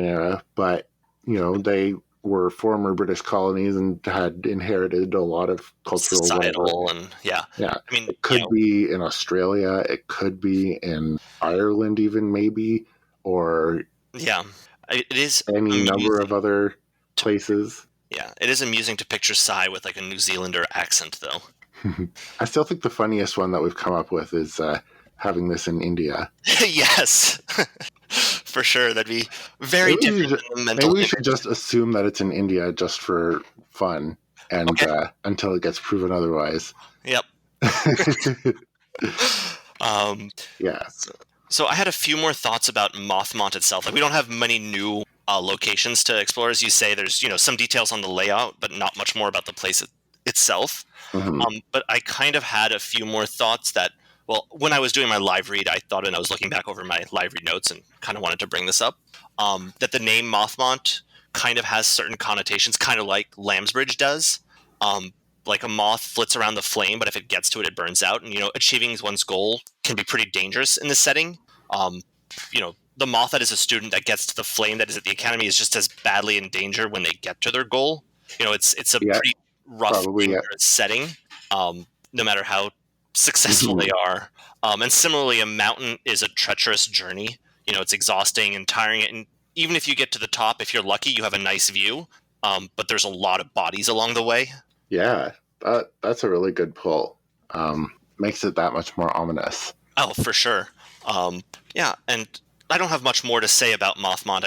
era, but they were former British colonies and had inherited a lot of cultural whatever. Societal and yeah. Yeah, I mean, it could be in Australia, it could be in Ireland, even maybe, or yeah. It is any number amusing of other to places. Yeah, it is amusing to picture Psy with like a New Zealander accent, though. I still think the funniest one that we've come up with is having this in India. Yes, for sure. That'd be very different than the Maybe mental we image. should just assume that it's in India just for fun, and Okay. until it gets proven otherwise. Yep. Um, Yeah. so I had a few more thoughts about Mothmont itself. Like, we don't have many new locations to explore, as you say. There's some details on the layout, but not much more about the place itself. Hmm. But I kind of had a few more thoughts that, well, when I was doing my live read, I thought, and I was looking back over my live read notes and kind of wanted to bring this up, that the name Mothmont kind of has certain connotations, kind of like Lambsbridge does. Like a moth flits around the flame, but if it gets to it, it burns out. And, achieving one's goal can be pretty dangerous in this setting. Um, the moth that is a student that gets to the flame that is at the academy is just as badly in danger when they get to their goal. It's a Yeah, pretty rough, probably. Yeah. dangerous setting, no matter how successful Mhm. they are. And similarly, a mountain is a treacherous journey. It's exhausting and tiring. And even if you get to the top, if you're lucky, you have a nice view. But there's a lot of bodies along the way. Yeah, that's a really good pull. Makes it that much more ominous. Oh, for sure. Yeah, and I don't have much more to say about Mothmont.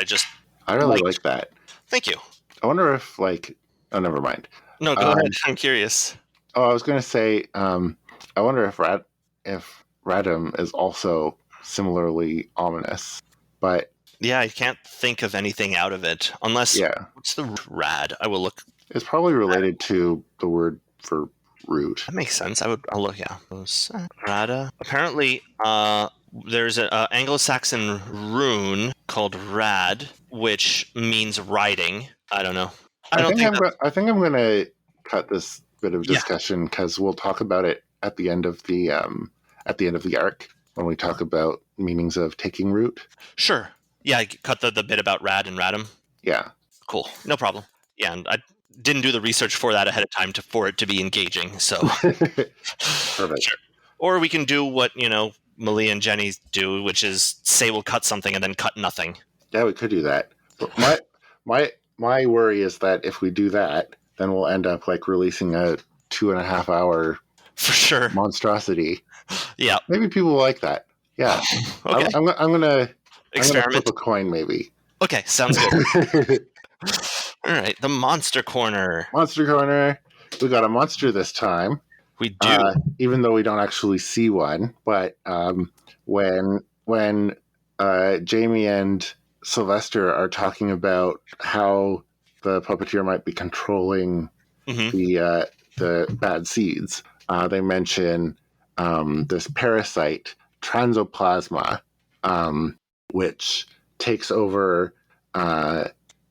I really like that. Thank you. I wonder if oh, never mind. No, go ahead. I'm curious. Oh, I was going to say, I wonder if Radham is also similarly ominous, but Yeah, I can't think of anything out of it unless. yeah, What's the rad? I will look. it's probably related to the word for root. That makes sense. I'll look. Yeah, Rada. Apparently, There's an Anglo-Saxon rune called rad, which means riding. I don't know. I don't think that's... I think I'm going to cut this bit of Yeah, discussion because we'll talk about it at the end of the arc when we talk about meanings of taking root. sure. Yeah, I cut the bit about rad and radum. Yeah. Cool. No problem. Yeah, and I didn't do the research for that ahead of time for it to be engaging, so... Perfect. Sure. Or we can do what, Malia and Jenny do, which is say we'll cut something and then cut nothing. Yeah, we could do that. But my worry is that if we do that, then we'll end up like releasing a 2.5 hour For sure. monstrosity. Yeah. Maybe people like that. Yeah. Okay. I'm gonna Experiment. flip a coin, maybe. Okay, sounds good. All right, the monster corner. Monster corner. We got a monster this time. We do. Even though we don't actually see one, but when Jamie and Sylvester are talking about how the puppeteer might be controlling the bad seeds, they mention this parasite, transoplasma, which takes over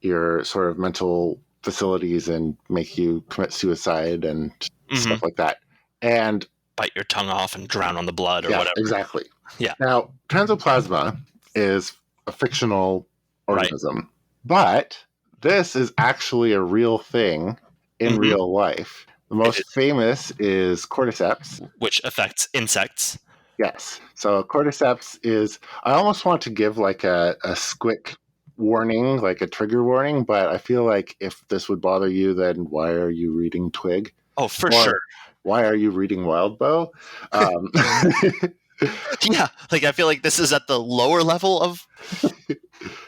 your sort of mental facilities and make you commit suicide and stuff like that. And bite your tongue off and drown on the blood or whatever. Exactly. Yeah. Now, transoplasma is a fictional organism, but this is actually a real thing in real life. The most famous is cordyceps, which affects insects. Yes. So cordyceps is, I almost want to give like a squick warning, like a trigger warning, but I feel like if this would bother you, then why are you reading Twig? Oh, for sure. Why are you reading Wildbow? Yeah, like I feel like this is at the lower level of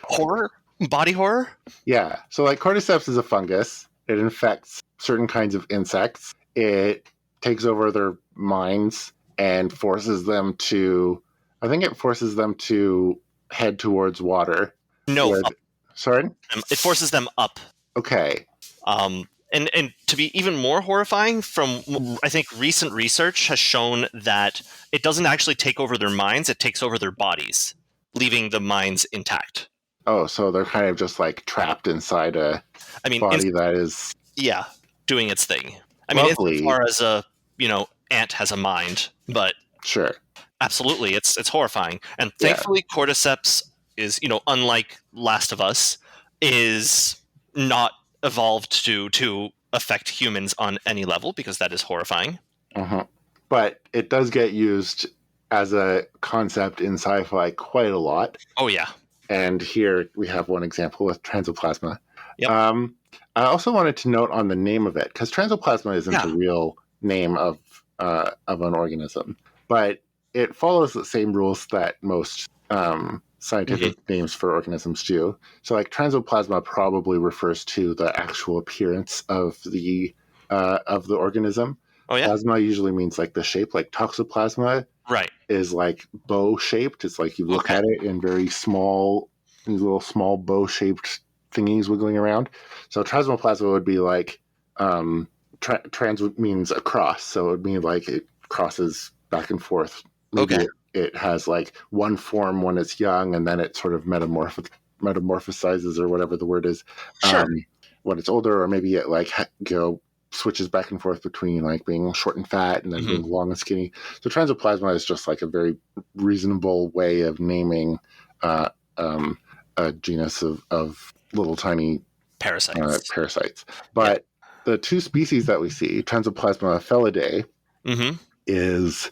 horror, body horror. Yeah. So like cordyceps is a fungus. It infects certain kinds of insects. It takes over their minds and forces them to, I think it forces them to head towards water. No. Sorry? It forces them up. Okay. And to be even more horrifying, from I think recent research has shown that it doesn't actually take over their minds, it takes over their bodies, leaving the minds intact. Oh, so they're kind of just like trapped inside a body that is... Yeah, doing its thing. I mean, as far as a, ant has a mind, but... Sure. Absolutely, it's horrifying. And thankfully, cordyceps is, unlike Last of Us, is not evolved to affect humans on any level, because that is horrifying. But it does get used as a concept in sci-fi quite a lot. Oh, yeah. And here we have one example with transoplasma. Yep. I also wanted to note on the name of it, because transoplasma isn't the real name of an organism, but it follows the same rules that most scientific names for organisms do. So like transoplasma probably refers to the actual appearance of the organism. Oh, yeah. Plasma usually means like the shape, like toxoplasma is like bow shaped. It's like you look at it in very small, these little small bow shaped thingies wiggling around. So transoplasma would be like trans means across, so it would mean like it crosses back and forth. Maybe it has like one form when it's young, and then it sort of metamorphosizes, or whatever the word is, when it's older, or maybe it like switches back and forth between like being short and fat and then being long and skinny. So transoplasma is just like a very reasonable way of naming a genus of little tiny parasites. But the two species that we see, Transoplasma felidae, is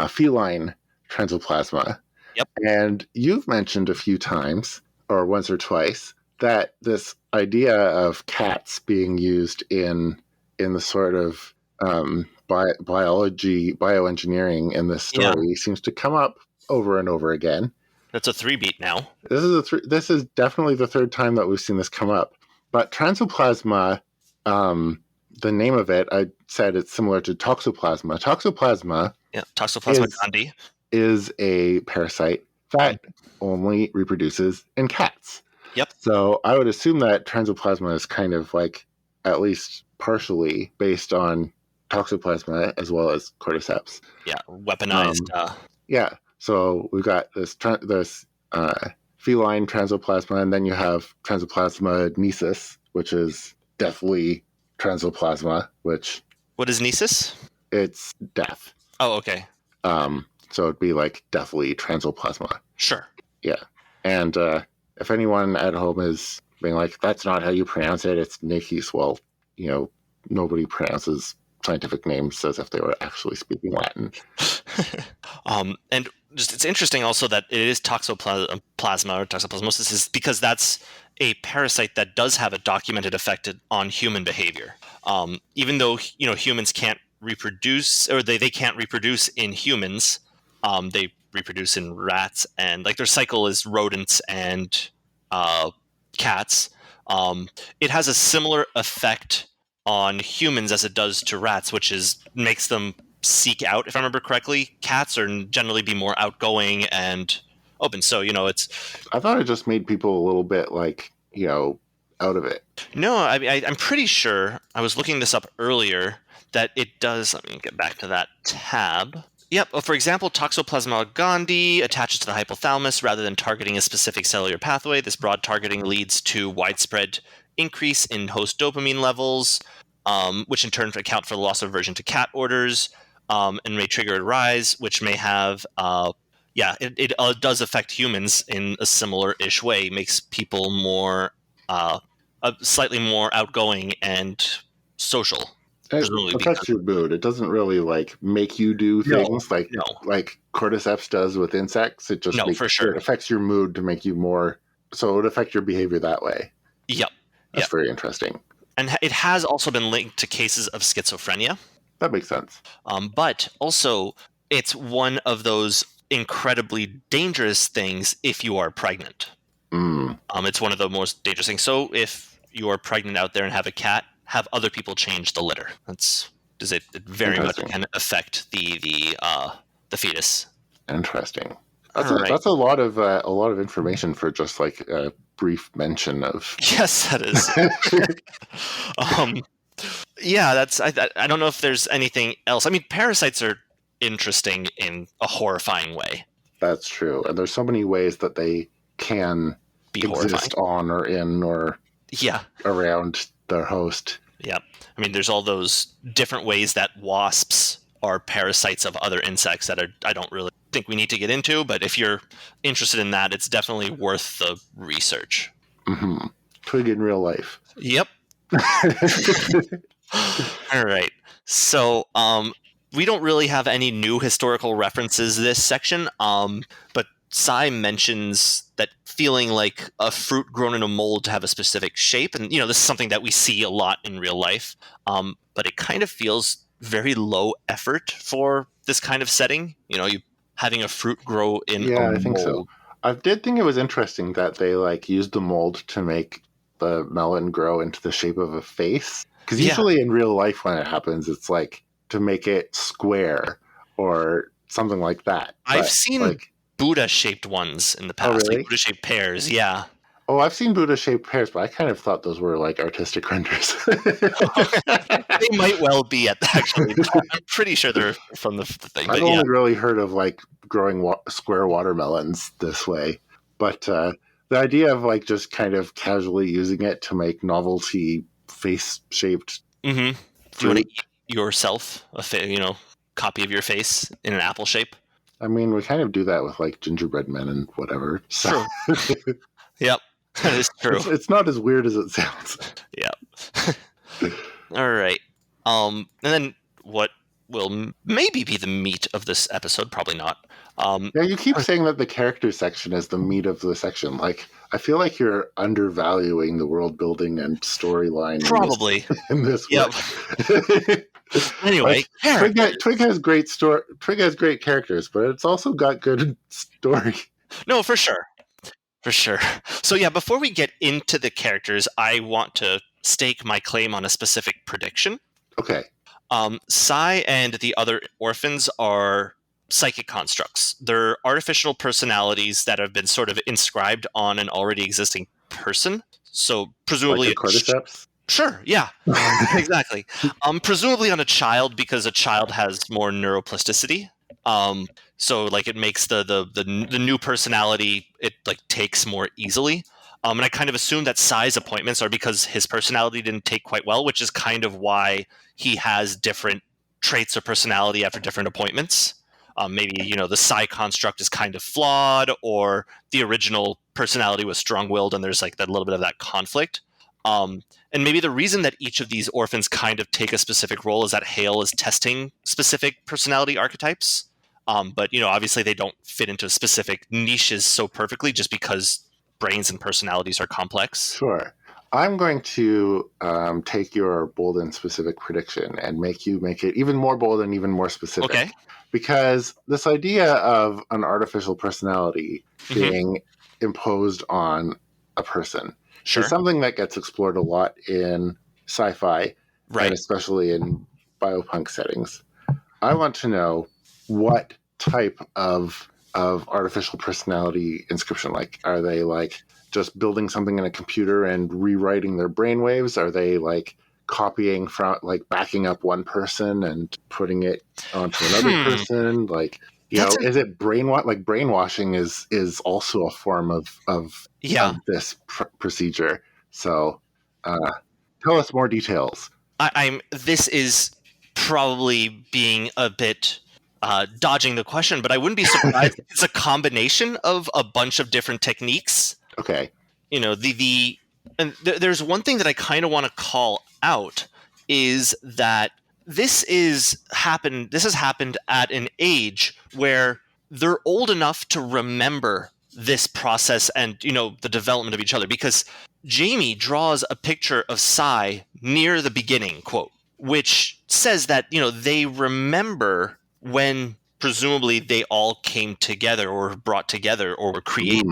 feline transoplasma. Yep. And you've mentioned a few times, or once or twice, that this idea of cats being used in the sort of bioengineering in this story seems to come up over and over again. That's a 3-beat now. This is definitely the third time that we've seen this come up. But transoplasma, the name of it, I said it's similar to toxoplasma. Toxoplasma, Toxoplasma gondii, is a parasite that only reproduces in cats. Yep. So I would assume that transoplasma is kind of like at least partially based on toxoplasma as well as cordyceps. Yeah, weaponized. Yeah. So we've got this feline transoplasma, and then you have transoplasma nisus, which is deathly transoplasma, which What is Nesis? it's death. Oh, okay. So it'd be like deathly transoplasma. Sure. Yeah. And if anyone at home is being like, that's not how you pronounce it, it's Nikis, well, nobody pronounces scientific names as if they were actually speaking Latin. And just it's interesting also that it is toxoplasma or toxoplasmosis is because that's a parasite that does have a documented effect on human behavior. Even though humans can't reproduce, or they can't reproduce in humans, they reproduce in rats, and like their cycle is rodents and cats. It has a similar effect on humans as it does to rats, which makes them seek out. If I remember correctly, cats are generally be more outgoing and open. So it's. I thought it just made people a little bit like out of it. No, I'm pretty sure. I was looking this up earlier that it does. Let me get back to that tab. Yep. Well, for example, Toxoplasma gondii attaches to the hypothalamus rather than targeting a specific cellular pathway. This broad targeting leads to widespread increase in host dopamine levels, which in turn account for the loss of aversion to cat odors, and may trigger a rise, which may have. It does affect humans in a similar-ish way. Makes people more, slightly more outgoing and social. It affects your mood. It doesn't really like make you do things like cordyceps does with insects. It just for sure. It affects your mood to make you more. So it would affect your behavior that way. Yep, that's very interesting. And it has also been linked to cases of schizophrenia. That makes sense. But also, it's one of those incredibly dangerous things if you are pregnant. It's one of the most dangerous things. So if you are pregnant out there and have a cat, have other people change the litter. It very much can affect the fetus. Interesting. That's a lot of information for just like a brief mention of. Yes, that is. I don't know if there's anything else. I mean, parasites are interesting in a horrifying way. That's true, and there's so many ways that they can be exist horrifying. On or in or around their host. Yep. I mean, there's all those different ways that wasps are parasites of other insects that I don't really think we need to get into, but if you're interested in that, it's definitely worth the research. Mm-hmm. Twig in real life. Yep. All right. So, we don't really have any new historical references this section, but Sai mentions that feeling like a fruit grown in a mold to have a specific shape, and this is something that we see a lot in real life, but it kind of feels very low effort for this kind of setting. You having a fruit grow in a mold. I think so. I did think it was interesting that they used the mold to make the melon grow into the shape of a face, because usually in real life when it happens, it's like to make it square or something like that. I've seen Buddha-shaped ones in the past. Oh, really? Like Buddha-shaped pears, yeah. Oh, I've seen Buddha-shaped pears, but I kind of thought those were like artistic renders. They might well be, actually. I'm pretty sure they're from the thing. I've only really heard of growing square watermelons this way, but the idea of just kind of casually using it to make novelty face-shaped. Mm-hmm. Do you want to eat yourself a copy of your face in an apple shape? I mean, we kind of do that with gingerbread men and whatever. So. True. Yep, that is true. It's not as weird as it sounds. Yep. All right. And then what will maybe be the meat of this episode? Probably not. Yeah, you keep saying that the character section is the meat of the section. I feel like you're undervaluing the world building and storyline. Probably. In this yep. Anyway, Twig has great story. Twig has great characters, but it's also got good story. No, for sure. For sure. So yeah, before we get into the characters, I want to stake my claim on a specific prediction. Okay. Sai and the other orphans are psychic constructs. They're artificial personalities that have been sort of inscribed on an already existing person. So presumably cordyceps? Sure, yeah. Exactly. Presumably on a child, because a child has more neuroplasticity. So like it makes the new personality, it like takes more easily. And I kind of assume that Sai's appointments are because his personality didn't take quite well, which is kind of why he has different traits of personality after different appointments. Maybe the Sai construct is kind of flawed, or the original personality was strong-willed, and there's like that little bit of that conflict. And maybe the reason that each of these orphans kind of take a specific role is that Hale is testing specific personality archetypes. But obviously they don't fit into specific niches so perfectly, just because brains and personalities are complex. Sure. I'm going to take your bold and specific prediction and make it even more bold and even more specific. Okay. Because this idea of an artificial personality being imposed on a person is something that gets explored a lot in sci-fi, right, and especially in biopunk settings. I want to know what type of artificial personality inscription. Like, are they like just building something in a computer and rewriting their brainwaves? Are they like copying from, like, backing up one person and putting it onto another person? Like, is it brainwashing is also a form of this procedure. So tell us more details. This is probably being a bit dodging the question, but I wouldn't be surprised if it's a combination of a bunch of different techniques. Okay. There's one thing that I kind of want to call out, is that this has happened at an age where they're old enough to remember this process and the development of each other, because Jamie draws a picture of Sai near the beginning, quote, which says that they remember when presumably they all came together or brought together or were created.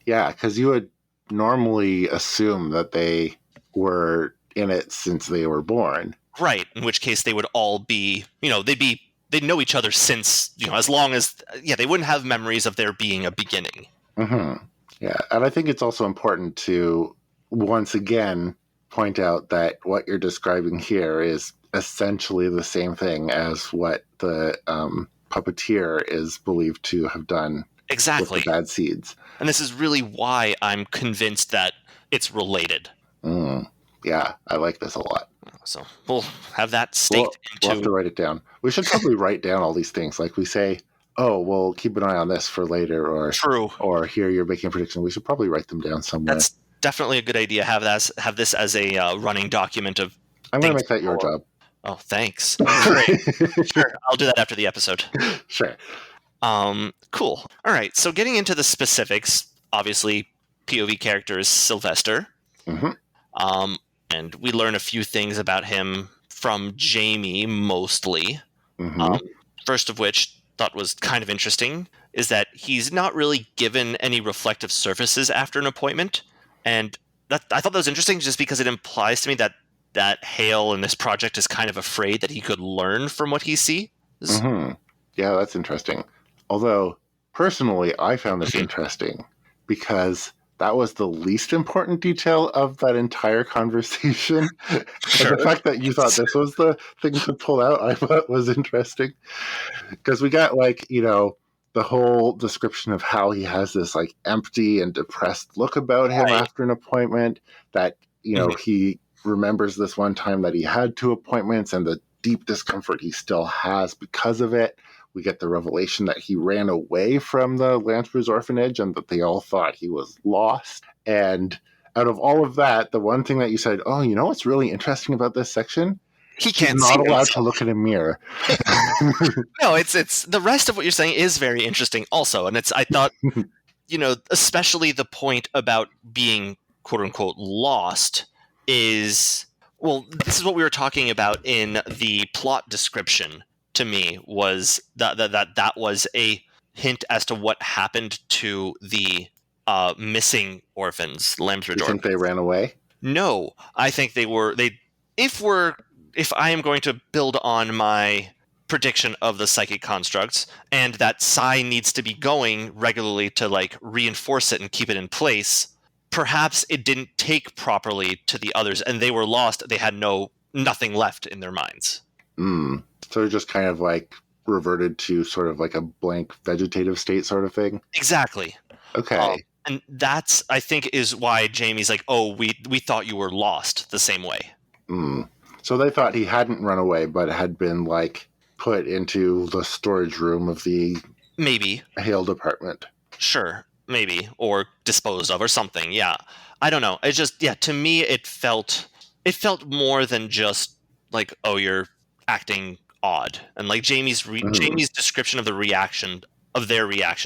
Yeah, because you would normally assume that they were in it since they were born. Right, in which case they would all be, they'd know each other since, as long as, they wouldn't have memories of there being a beginning. Mm-hmm. Yeah, and I think it's also important to, once again, point out that what you're describing here is essentially the same thing as what the puppeteer is believed to have done. Exactly. With the bad seeds. And this is really why I'm convinced that it's related. Yeah, I like this a lot. So we'll have that staked into... We'll have to write it down. We should probably write down all these things. Like we say, oh, well, keep an eye on this for later. Or True. Or here you're making a prediction. We should probably write them down somewhere. That's definitely a good idea. Have this as a running document of... I'm going to make that your job. Oh, thanks. Great. Sure, I'll do that after the episode. Sure. Cool. All right, so getting into the specifics, obviously, POV character is Sylvester. Mm-hmm. And we learn a few things about him from Jamie, mostly. Mm-hmm. First of which, thought was kind of interesting, is that he's not really given any reflective surfaces after an appointment. And I thought that was interesting just because it implies to me that Hale in this project is kind of afraid that he could learn from what he sees. Mm-hmm. Yeah, that's interesting. Although, personally, I found this interesting because that was the least important detail of that entire conversation. Sure. And the fact that you thought this was the thing to pull out, I thought was interesting. Because we got, like, the whole description of how he has this, like, empty and depressed look about him after an appointment, that, he remembers this one time that he had 2 appointments and the deep discomfort he still has because of it. We get the revelation that he ran away from the Lansbury's orphanage and that they all thought he was lost. And out of all of that, the one thing that you said, oh, what's really interesting about this section? He's not allowed to look in a mirror. No, it's the rest of what you're saying is very interesting also. And I thought, especially the point about being quote unquote lost is, well, this is what we were talking about in the plot description. To me, was that was a hint as to what happened to the missing orphans, Lambsbridge orphans. You think they ran away? No, I think they were. If I am going to build on my prediction of the psychic constructs, and that Sai needs to be going regularly to like reinforce it and keep it in place, perhaps it didn't take properly to the others, and they were lost. They had nothing left in their minds. So they're just kind of like reverted to sort of like a blank vegetative state sort of thing. Exactly. Okay. And that's, I think, is why Jamie's like, oh, we thought you were lost the same way. Mm. So they thought he hadn't run away, but had been like put into the storage room of the Maybe. Hale department. Sure. Maybe. Or disposed of or something. Yeah. I don't know. It just, yeah, to me, it felt more than just like, oh, you're acting odd. And like Jamie's description of their reaction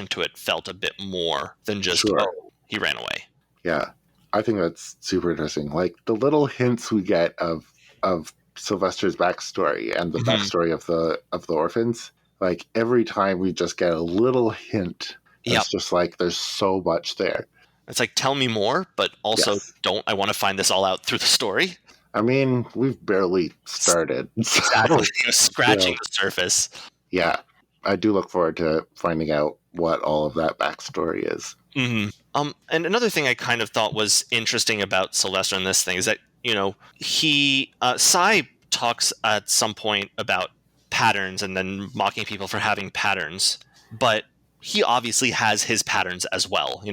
to it felt a bit more than just, Sure. oh, he ran away. Yeah. I think that's super interesting. Like the little hints we get of Sylvester's backstory and the backstory of the orphans. Like every time we just get a little hint. It's just like there's so much there. It's like, tell me more, but also I want to find this all out through the story. I mean, we've barely started. Exactly. Scratching the surface. Yeah. I do look forward to finding out what all of that backstory is. Mm-hmm. And another thing I kind of thought was interesting about Sylvester in this thing is that, Cy talks at some point about patterns and then mocking people for having patterns, but he obviously has his patterns as well.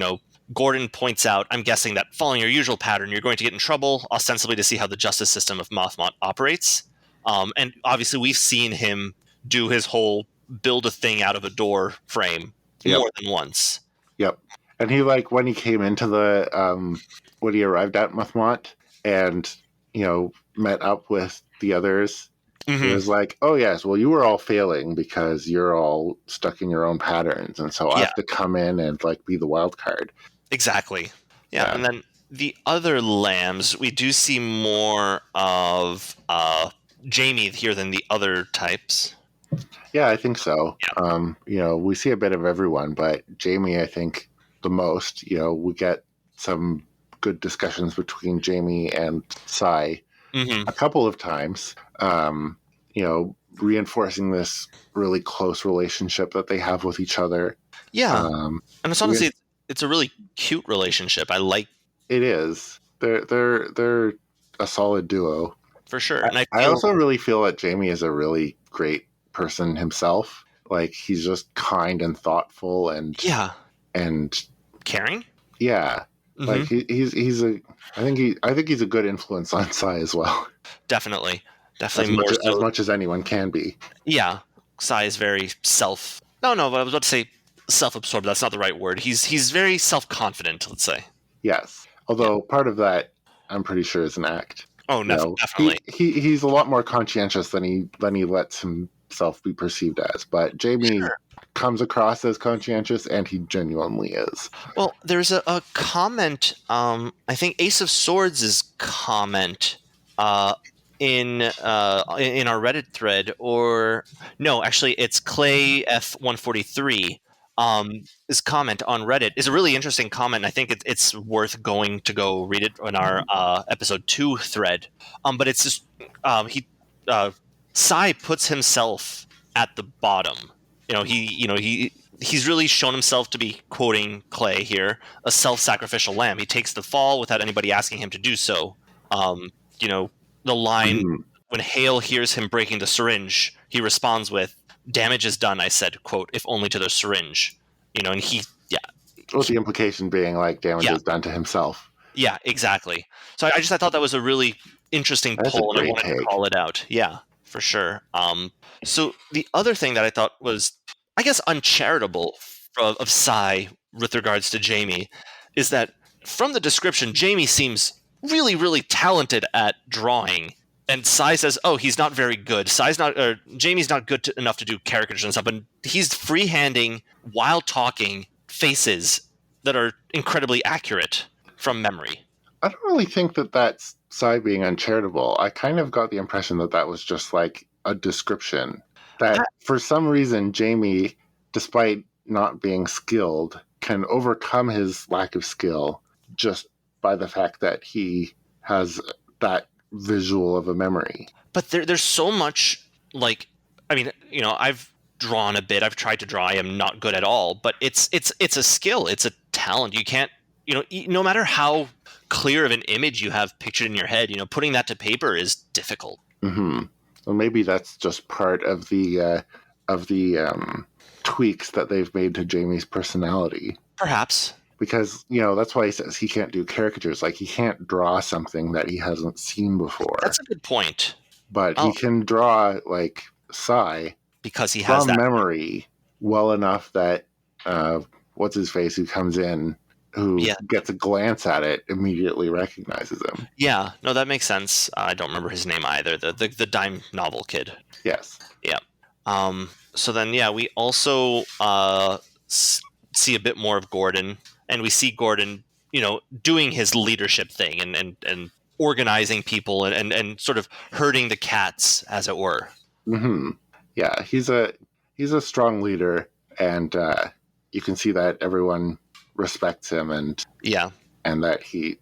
Gordon points out, I'm guessing that following your usual pattern, you're going to get in trouble, ostensibly to see how the justice system of Mothmont operates. And obviously we've seen him do his whole build a thing out of a door frame more than once. Yep. And he, like, when he came into when he arrived at Mothmont and, met up with the others, he was like, oh, yes, well, you were all failing because you're all stuck in your own patterns. And so I have to come in and, like, be the wild card. Exactly. Yeah. And then the other lambs, we do see more of Jamie here than the other types. Yeah, I think so. Yeah. We see a bit of everyone, but Jamie, I think, the most. We get some good discussions between Jamie and Cy a couple of times, reinforcing this really close relationship that they have with each other. Yeah. And it's honestly, it's a really cute relationship. I like it. Is they're a solid duo for sure. And I also really feel that Jamie is a really great person himself. Like he's just kind and thoughtful and caring. Yeah. Like he's I think he's a good influence on Cy as well. Definitely as much as anyone can be. Yeah. Cy is very but I was about to say self-absorbed. That's not the right word. He's very self-confident, let's say. Yes. Although part of that I'm pretty sure is an act. Oh, no, definitely. He's a lot more conscientious than he lets himself be perceived as. But Jamie comes across as conscientious, and he genuinely is. Well, there's a comment. I think Ace of Swords' comment in our Reddit thread, or no, actually, it's Clay F143. His comment on Reddit is a really interesting comment. I think it's worth going to go read it on our episode 2 thread. But it's just Cy puts himself at the bottom. He's really shown himself to be, quoting Clay here, a self-sacrificial lamb. He takes the fall without anybody asking him to do so. The line when Hale hears him breaking the syringe, he responds with, "Damage is done," I said, quote, "if only to the syringe." And Well, the implication being like damage is done to himself. Yeah, exactly. So I thought that was a really interesting poll, and I wanted to call it out. Yeah, for sure. So the other thing that I thought was, I guess, uncharitable of Cy with regards to Jamie is that from the description, Jamie seems really, really talented at drawing. And Cy says, "Oh, he's not very good. Jamie's not good enough to do caricatures and stuff." But he's freehanding while talking faces that are incredibly accurate from memory. I don't really think that that's Cy being uncharitable. I kind of got the impression that that was just like a description. That for some reason, Jamie, despite not being skilled, can overcome his lack of skill just by the fact that he has that visual of a memory. But there's so much, like, I mean, I've drawn a bit. I've tried to draw. I am not good at all, but it's a skill. It's a talent. You can't, no matter how clear of an image you have pictured in your head, putting that to paper is difficult. Mm-hmm. Well, maybe that's just part of the of the tweaks that they've made to Jamie's personality. Perhaps. Because, that's why he says he can't do caricatures. Like, he can't draw something that he hasn't seen before. That's a good point. But he can draw, like, Sai because he has from that memory well enough that what's-his-face who comes in, who gets a glance at it, immediately recognizes him. Yeah, no, that makes sense. I don't remember his name either. The dime novel kid. Yes. Yeah. So then, we also see a bit more of Gordon, and we see Gordon, doing his leadership thing and organizing people and sort of herding the cats, as it were. Mm-hmm. Yeah, he's a strong leader, and you can see that everyone respects him, and that he,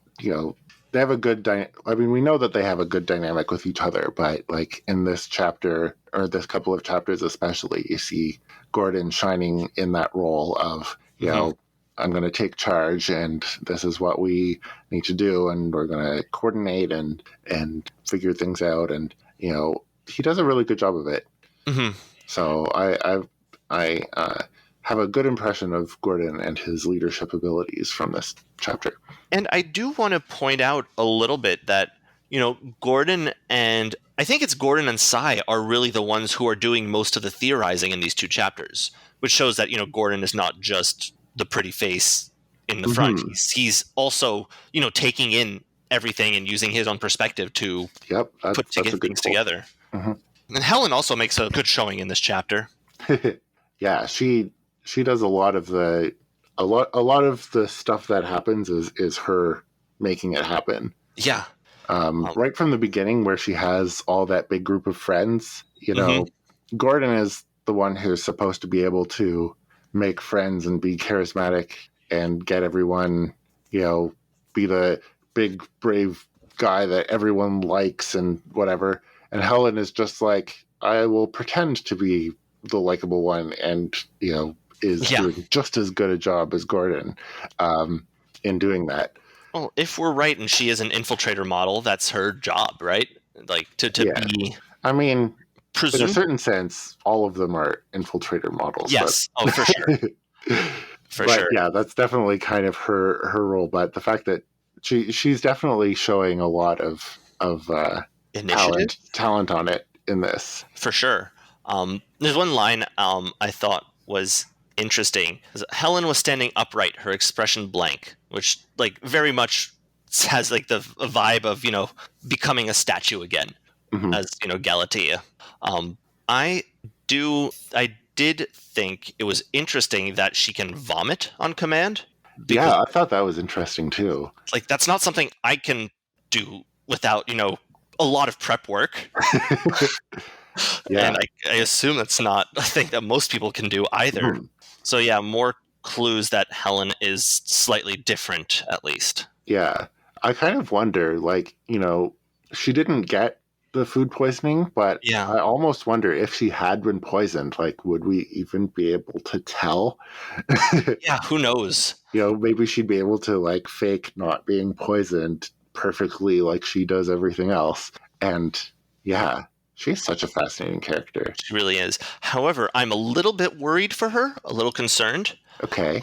they have a good. We know that they have a good dynamic with each other, but like in this chapter or this couple of chapters, especially, you see Gordon shining in that role of, I'm going to take charge, and this is what we need to do, and we're going to coordinate and figure things out, and he does a really good job of it. Mm-hmm. So I have a good impression of Gordon and his leadership abilities from this chapter. And I do want to point out a little bit that, Gordon and I think it's Gordon and Sai are really the ones who are doing most of the theorizing in these two chapters, which shows that, Gordon is not just the pretty face in the front. He's also, taking in everything and using his own perspective to put things together. Mm-hmm. And Helen also makes a good showing in this chapter. Yeah, she does a lot of the stuff that happens is her making it happen. Yeah. Right from the beginning, where she has all that big group of friends, Gordon is the one who's supposed to be able to make friends and be charismatic and get everyone, be the big brave guy that everyone likes and whatever. And Helen is just like, I will pretend to be the likable one, and is doing just as good a job as Gordon in doing that. Well, if we're right and she is an infiltrator model, that's her job, right? Like to be. I mean, in a certain sense, all of them are infiltrator models. Yes, for sure. For sure. Yeah, that's definitely kind of her role. But the fact that she's definitely showing a lot of talent on it in this. For sure. There's one line I thought was interesting. Helen was standing upright, her expression blank, which like very much has like the vibe of becoming a statue again, as Galatea. I did think it was interesting that she can vomit on command. Yeah, I thought that was interesting too. Like that's not something I can do without a lot of prep work. Yeah. And I assume that's not a thing that most people can do either. Mm-hmm. So yeah, more clues that Helen is slightly different, at least. Yeah. I kind of wonder, like, she didn't get the food poisoning, but I almost wonder if she had been poisoned, like, would we even be able to tell? Yeah, who knows? Maybe she'd be able to, like, fake not being poisoned perfectly like she does everything else. And, yeah. She's such a fascinating character. She really is. However, I'm a little bit worried for her, a little concerned. Okay.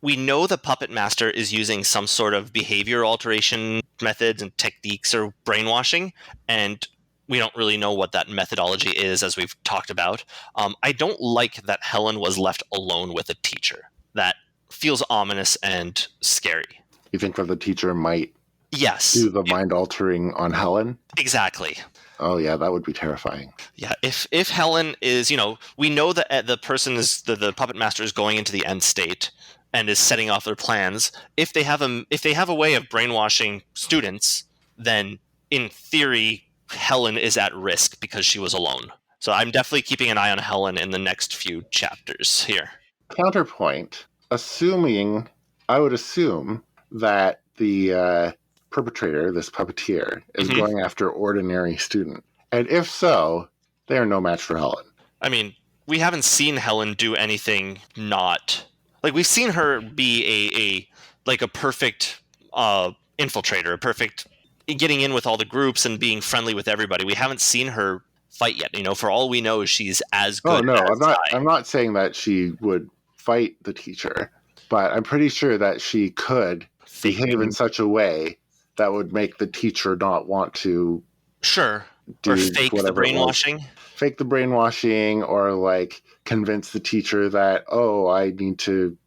We know the Puppet Master is using some sort of behavior alteration methods and techniques or brainwashing, and we don't really know what that methodology is, as we've talked about. I don't like that Helen was left alone with a teacher. That feels ominous and scary. You think that the teacher might do the mind altering on Helen? Exactly. Oh yeah, that would be terrifying. Yeah, if Helen is, we know that the person is the puppet master is going into the end state and is setting off their plans. If they have a way of brainwashing students, then in theory Helen is at risk because she was alone. So I'm definitely keeping an eye on Helen in the next few chapters here. Counterpoint, I would assume that the perpetrator, this puppeteer, is going after ordinary student. And if so, they are no match for Helen. I mean, we haven't seen Helen do anything not... Like, we've seen her be a perfect infiltrator, a perfect getting in with all the groups and being friendly with everybody. We haven't seen her fight yet. For all we know, she's as Oh good no, as Sai. I'm not saying that she would fight the teacher, but I'm pretty sure that she could behave in such a way that would make the teacher not want to Sure. do Or fake the whatever it was. brainwashing. Fake the brainwashing, or like convince the teacher that, oh, I need to,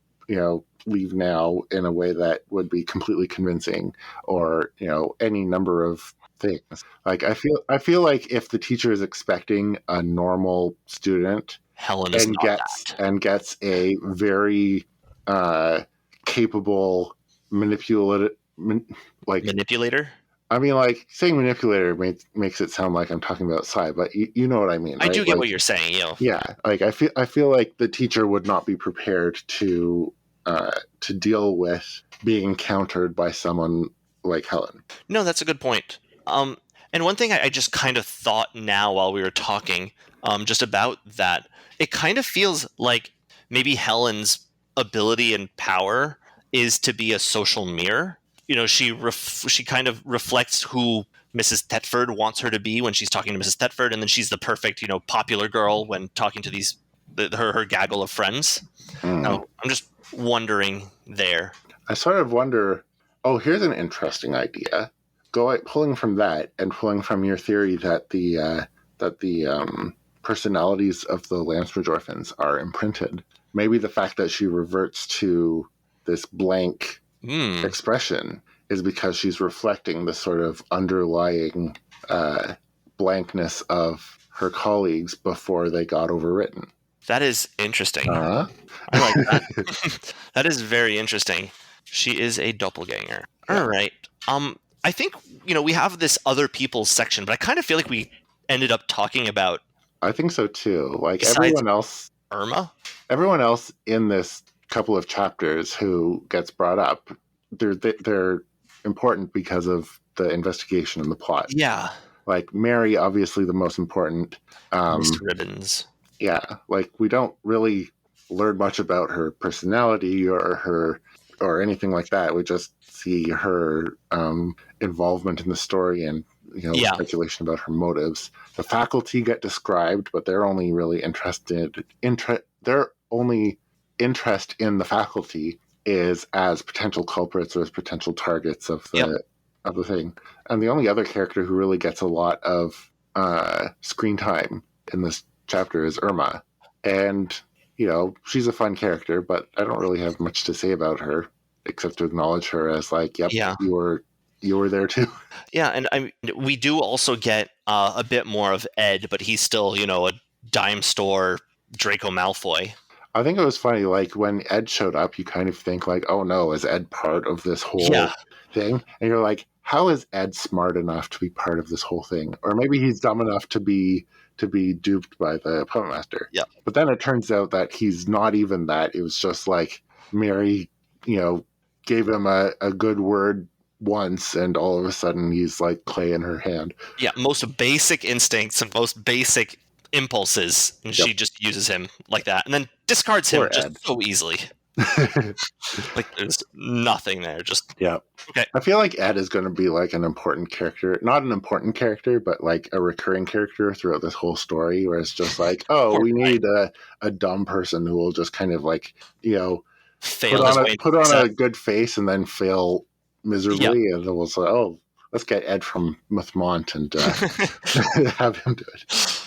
leave now, in a way that would be completely convincing, or, any number of things. Like I feel like if the teacher is expecting a normal student Helen is not that. and gets a very capable manipulative, Manipulator? I mean, like, saying manipulator makes it sound like I'm talking about Psy, but you know what I mean, right? I do get what you're saying, Yeah, like I feel like the teacher would not be prepared to deal with being encountered by someone like Helen. No, that's a good point. And one thing I just kind of thought now while we were talking, just about that, it kind of feels like maybe Helen's ability and power is to be a social mirror. She kind of reflects who Mrs. Thetford wants her to be when she's talking to Mrs. Thetford, and then she's the perfect, popular girl when talking to her gaggle of friends. Now, I'm just wondering there. I sort of wonder. Oh, here's an interesting idea. Pulling from that and pulling from your theory that the personalities of the Lambsbridge orphans are imprinted. Maybe the fact that she reverts to this blank expression is because she's reflecting the sort of underlying blankness of her colleagues before they got overwritten. That is interesting. Uh-huh. I like that. That is very interesting. She is a doppelganger. Yeah. All right. I think, we have this other people's section, but I kind of feel like we ended up talking about... I think so too. Like, besides everyone else... Irma? Everyone else in this couple of chapters who gets brought up, they're important because of the investigation and the plot. Yeah. Like, Mary, obviously the most important. Miss Ribbons. Yeah. Like, we don't really learn much about her personality or anything like that. We just see her involvement in the story and speculation about her motives. The faculty get described, but they're only really their only interest in the faculty is as potential culprits or as potential targets of the thing. And the only other character who really gets a lot of screen time in this chapter is Irma. And she's a fun character, but I don't really have much to say about her except to acknowledge her as like, yep, you were there too. Yeah, and we do also get a bit more of Ed, but he's still, a dime store Draco Malfoy. I think it was funny, like, when Ed showed up, you kind of think, like, oh no, is Ed part of this whole thing? And you're like, how is Ed smart enough to be part of this whole thing? Or maybe he's dumb enough to be duped by the puppet master. Yeah. But then it turns out that he's not even that. It was just like Mary, gave him a good word once, and all of a sudden he's like clay in her hand. Yeah, most basic instincts and most basic impulses, and she just uses him like that, and then discards him just so easily. Like, there's nothing there. Just okay. I feel like Ed is going to be like an important character, not an important character, but like a recurring character throughout this whole story, where it's just like, oh, we need a dumb person who will just kind of like put on a good face and then fail miserably, and then we'll say, oh, let's get Ed from Mythmont and have him do it.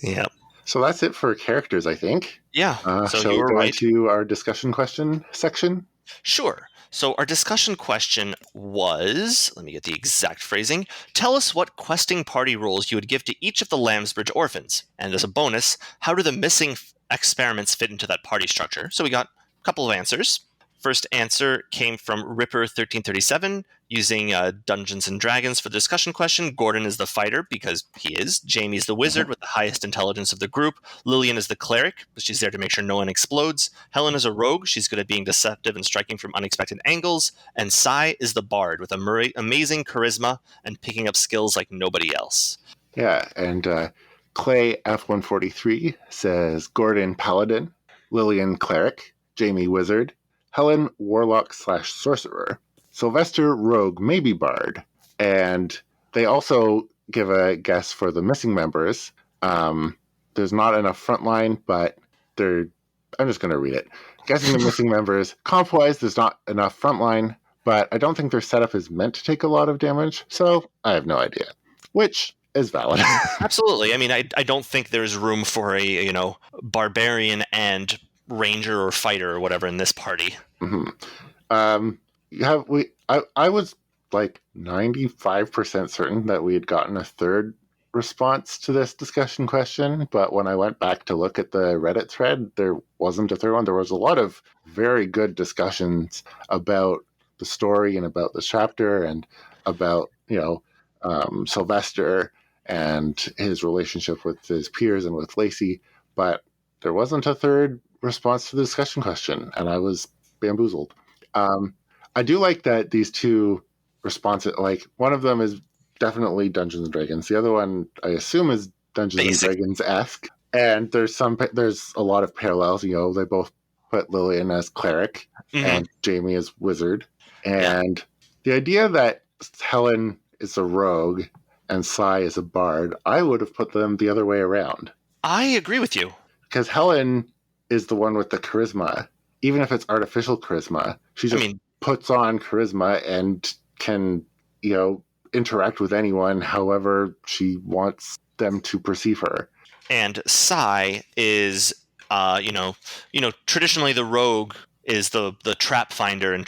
Yeah. So that's it for characters, I think. Yeah. So shall we go into our discussion question section? Sure. So our discussion question was, let me get the exact phrasing, tell us what questing party roles you would give to each of the Lambsbridge orphans. And as a bonus, how do the missing experiments fit into that party structure? So we got a couple of answers. First answer came from Ripper1337, using Dungeons and Dragons for the discussion question. Gordon is the fighter, because he is. Jamie's the wizard with the highest intelligence of the group. Lillian is the cleric, but she's there to make sure no one explodes. Helen is a rogue. She's good at being deceptive and striking from unexpected angles. And Sai is the bard, with amazing charisma and picking up skills like nobody else. Yeah, and Clay F143 says Gordon Paladin, Lillian Cleric, Jamie Wizard, Helen Warlock/Sorcerer, Sylvester Rogue, maybe Bard, and they also give a guess for the missing members. There's not enough frontline, but I'm just going to read it. Guessing the missing members. Comp-wise, there's not enough frontline, but I don't think their setup is meant to take a lot of damage, so I have no idea. Which is valid. Absolutely. I mean, I don't think there's room for a, barbarian and ranger or fighter or whatever in this party. Mm-hmm. I was like 95% certain that we had gotten a third response to this discussion question, but when I went back to look at the Reddit thread, there wasn't a third one. There was a lot of very good discussions about the story and about the chapter and about, Sylvester and his relationship with his peers and with Lacey, but there wasn't a third response to the discussion question, and I was bamboozled. I do like that these two responses, like one of them is definitely Dungeons and Dragons. The other one, I assume, is Dungeons and Dragons-esque. And there's a lot of parallels. They both put Lillian as cleric and Jamie as wizard. And the idea that Helen is a rogue and Sai is a bard, I would have put them the other way around. I agree with you. Because Helen is the one with the charisma. Even if it's artificial charisma, she just puts on charisma and can, interact with anyone however she wants them to perceive her. And Sai is, traditionally the rogue is the trap finder and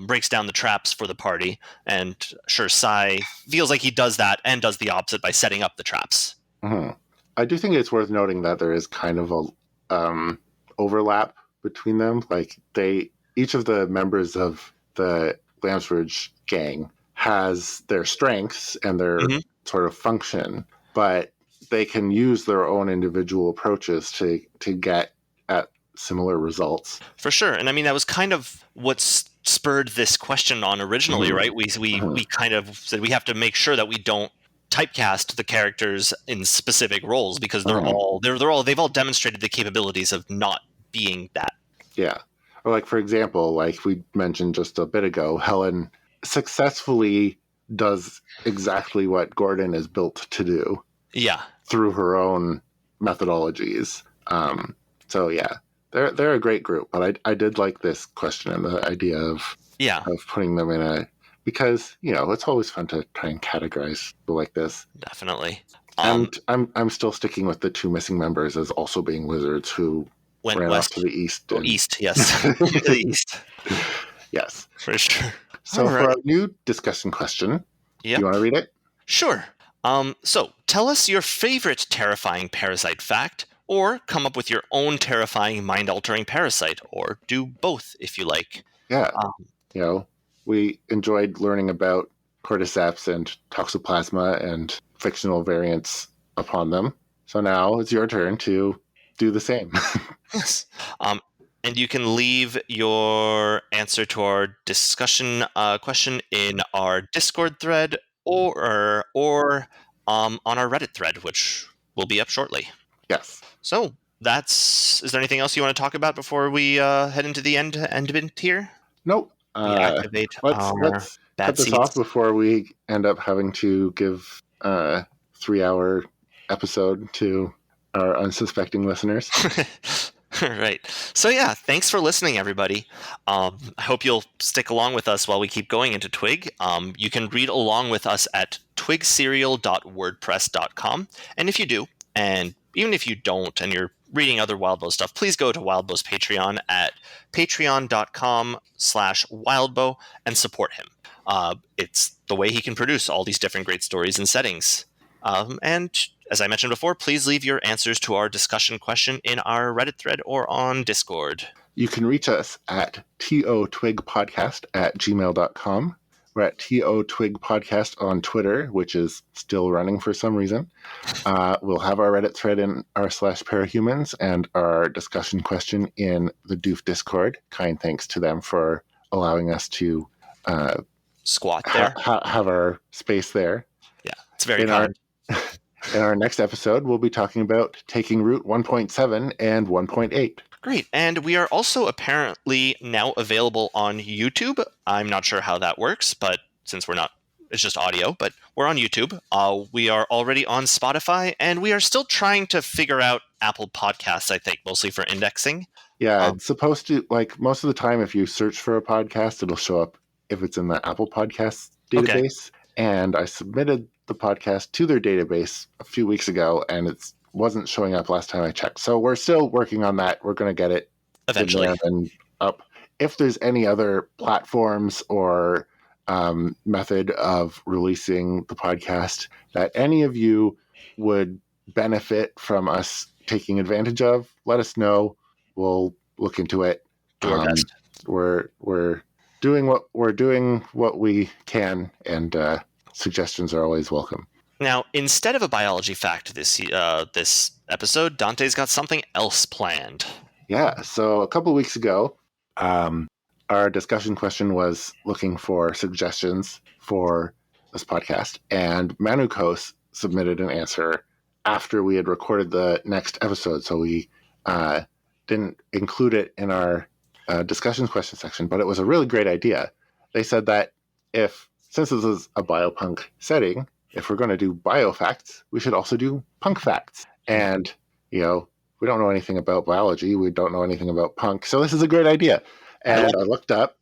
breaks down the traps for the party. And sure, Sai feels like he does that and does the opposite by setting up the traps. Mm-hmm. I do think it's worth noting that there is kind of a overlap between them. Like each of the members of the Lambsbridge gang has their strengths and their sort of function, but they can use their own individual approaches to get at similar results. For sure. And I mean, that was kind of what spurred this question on originally, right? We kind of said we have to make sure that we don't typecast the characters in specific roles because they've all demonstrated the capabilities of not being that. Yeah. Or like, for example, like we mentioned just a bit ago, Helen successfully does exactly what Gordon is built to do. Yeah. Through her own methodologies. So yeah, they're a great group, but I did like this question and the idea of putting them in because it's always fun to try and categorize people like this. Definitely. And I'm still sticking with the two missing members as also being wizards who went ran west off to the east. East, yes. To the east. Yes. For sure. So for our new discussion question, do you want to read it? Sure. So tell us your favorite terrifying parasite fact, or come up with your own terrifying mind-altering parasite, or do both if you like. Yeah. We enjoyed learning about cordyceps and toxoplasma and fictional variants upon them. So now it's your turn to do the same. Yes. And you can leave your answer to our discussion question in our Discord thread or on our Reddit thread, which will be up shortly. Yes. So is there anything else you want to talk about before we head into the end bit here? Nope. Activate let's cut this off before we end up having to give a 3-hour episode to our unsuspecting listeners. Right. So yeah, thanks for listening, everybody. I hope you'll stick along with us while we keep going into Twig. You can read along with us at twigserial.wordpress.com. And if you do, and even if you don't, and you're reading other Wildbow stuff, please go to Wildbow's Patreon at patreon.com/wildbow and support him. It's the way he can produce all these different great stories and settings. And as I mentioned before, please leave your answers to our discussion question in our Reddit thread or on Discord. You can reach us at totwigpodcast@gmail.com. We're at totwigpodcast on Twitter, which is still running for some reason. We'll have our Reddit thread in r/parahumans and our discussion question in the Doof Discord. Kind thanks to them for allowing us to squat there. Have our space there. Yeah, it's very kind. In our next episode, we'll be talking about taking Route 1.7 and 1.8. Great. And we are also apparently now available on YouTube. I'm not sure how that works, but since we're not it's just audio, but we're on YouTube. We are already on Spotify, and we are still trying to figure out Apple Podcasts, I think, mostly for indexing. Yeah, it's supposed to, like, most of the time, if you search for a podcast, it'll show up if it's in the Apple Podcasts database. And I submitted the podcast to their database a few weeks ago, and it wasn't showing up last time I checked. So we're still working on that. We're going to get it Eventually. in there and up. If there's any other platforms or method of releasing the podcast that any of you would benefit from us taking advantage of, let us know. We'll look into it. Do our best. We're doing what we can, and suggestions are always welcome. Now, instead of a biology fact this episode, Dante's got something else planned. Yeah. So a couple of weeks ago, our discussion question was looking for suggestions for this podcast, and Manukos submitted an answer after we had recorded the next episode. So we didn't include it in our discussions question section, but it was a really great idea. They said that since this is a biopunk setting, if we're going to do biofacts, we should also do punk facts. And, we don't know anything about biology. We don't know anything about punk. So this is a great idea. And I looked up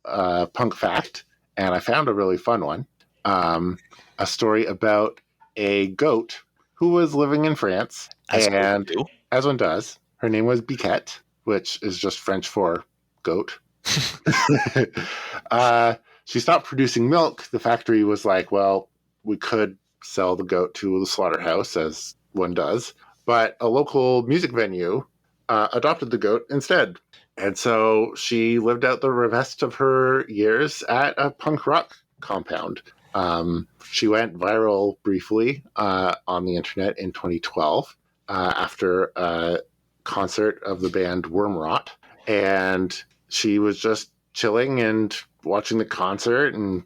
punk fact, and I found a really fun one. A story about a goat who was living in France. As one does, her name was Biquette, which is just French for goat. She stopped producing milk. The factory was like, well, we could sell the goat to the slaughterhouse, as one does. But a local music venue adopted the goat instead. And so she lived out the rest of her years at a punk rock compound. She went viral briefly on the internet in 2012 after a concert of the band Wormrot. And she was just chilling and watching the concert and,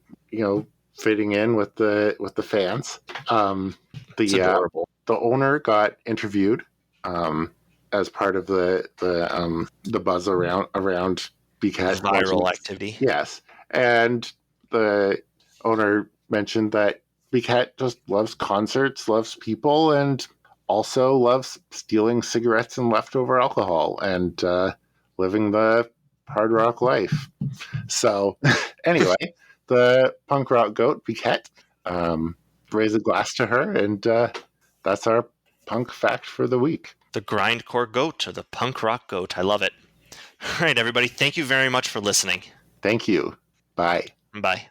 fitting in with the fans. It's adorable. The owner got interviewed as part of the buzz around Biquette. Viral activity. Yes. And the owner mentioned that Biquette just loves concerts, loves people, and also loves stealing cigarettes and leftover alcohol and living the hard rock life. So anyway, the punk rock goat, Biquette, raise a glass to her, and that's our punk fact for the week. The grindcore goat, or the punk rock goat. I love it. All right, everybody. Thank you very much for listening. Thank you. Bye. Bye.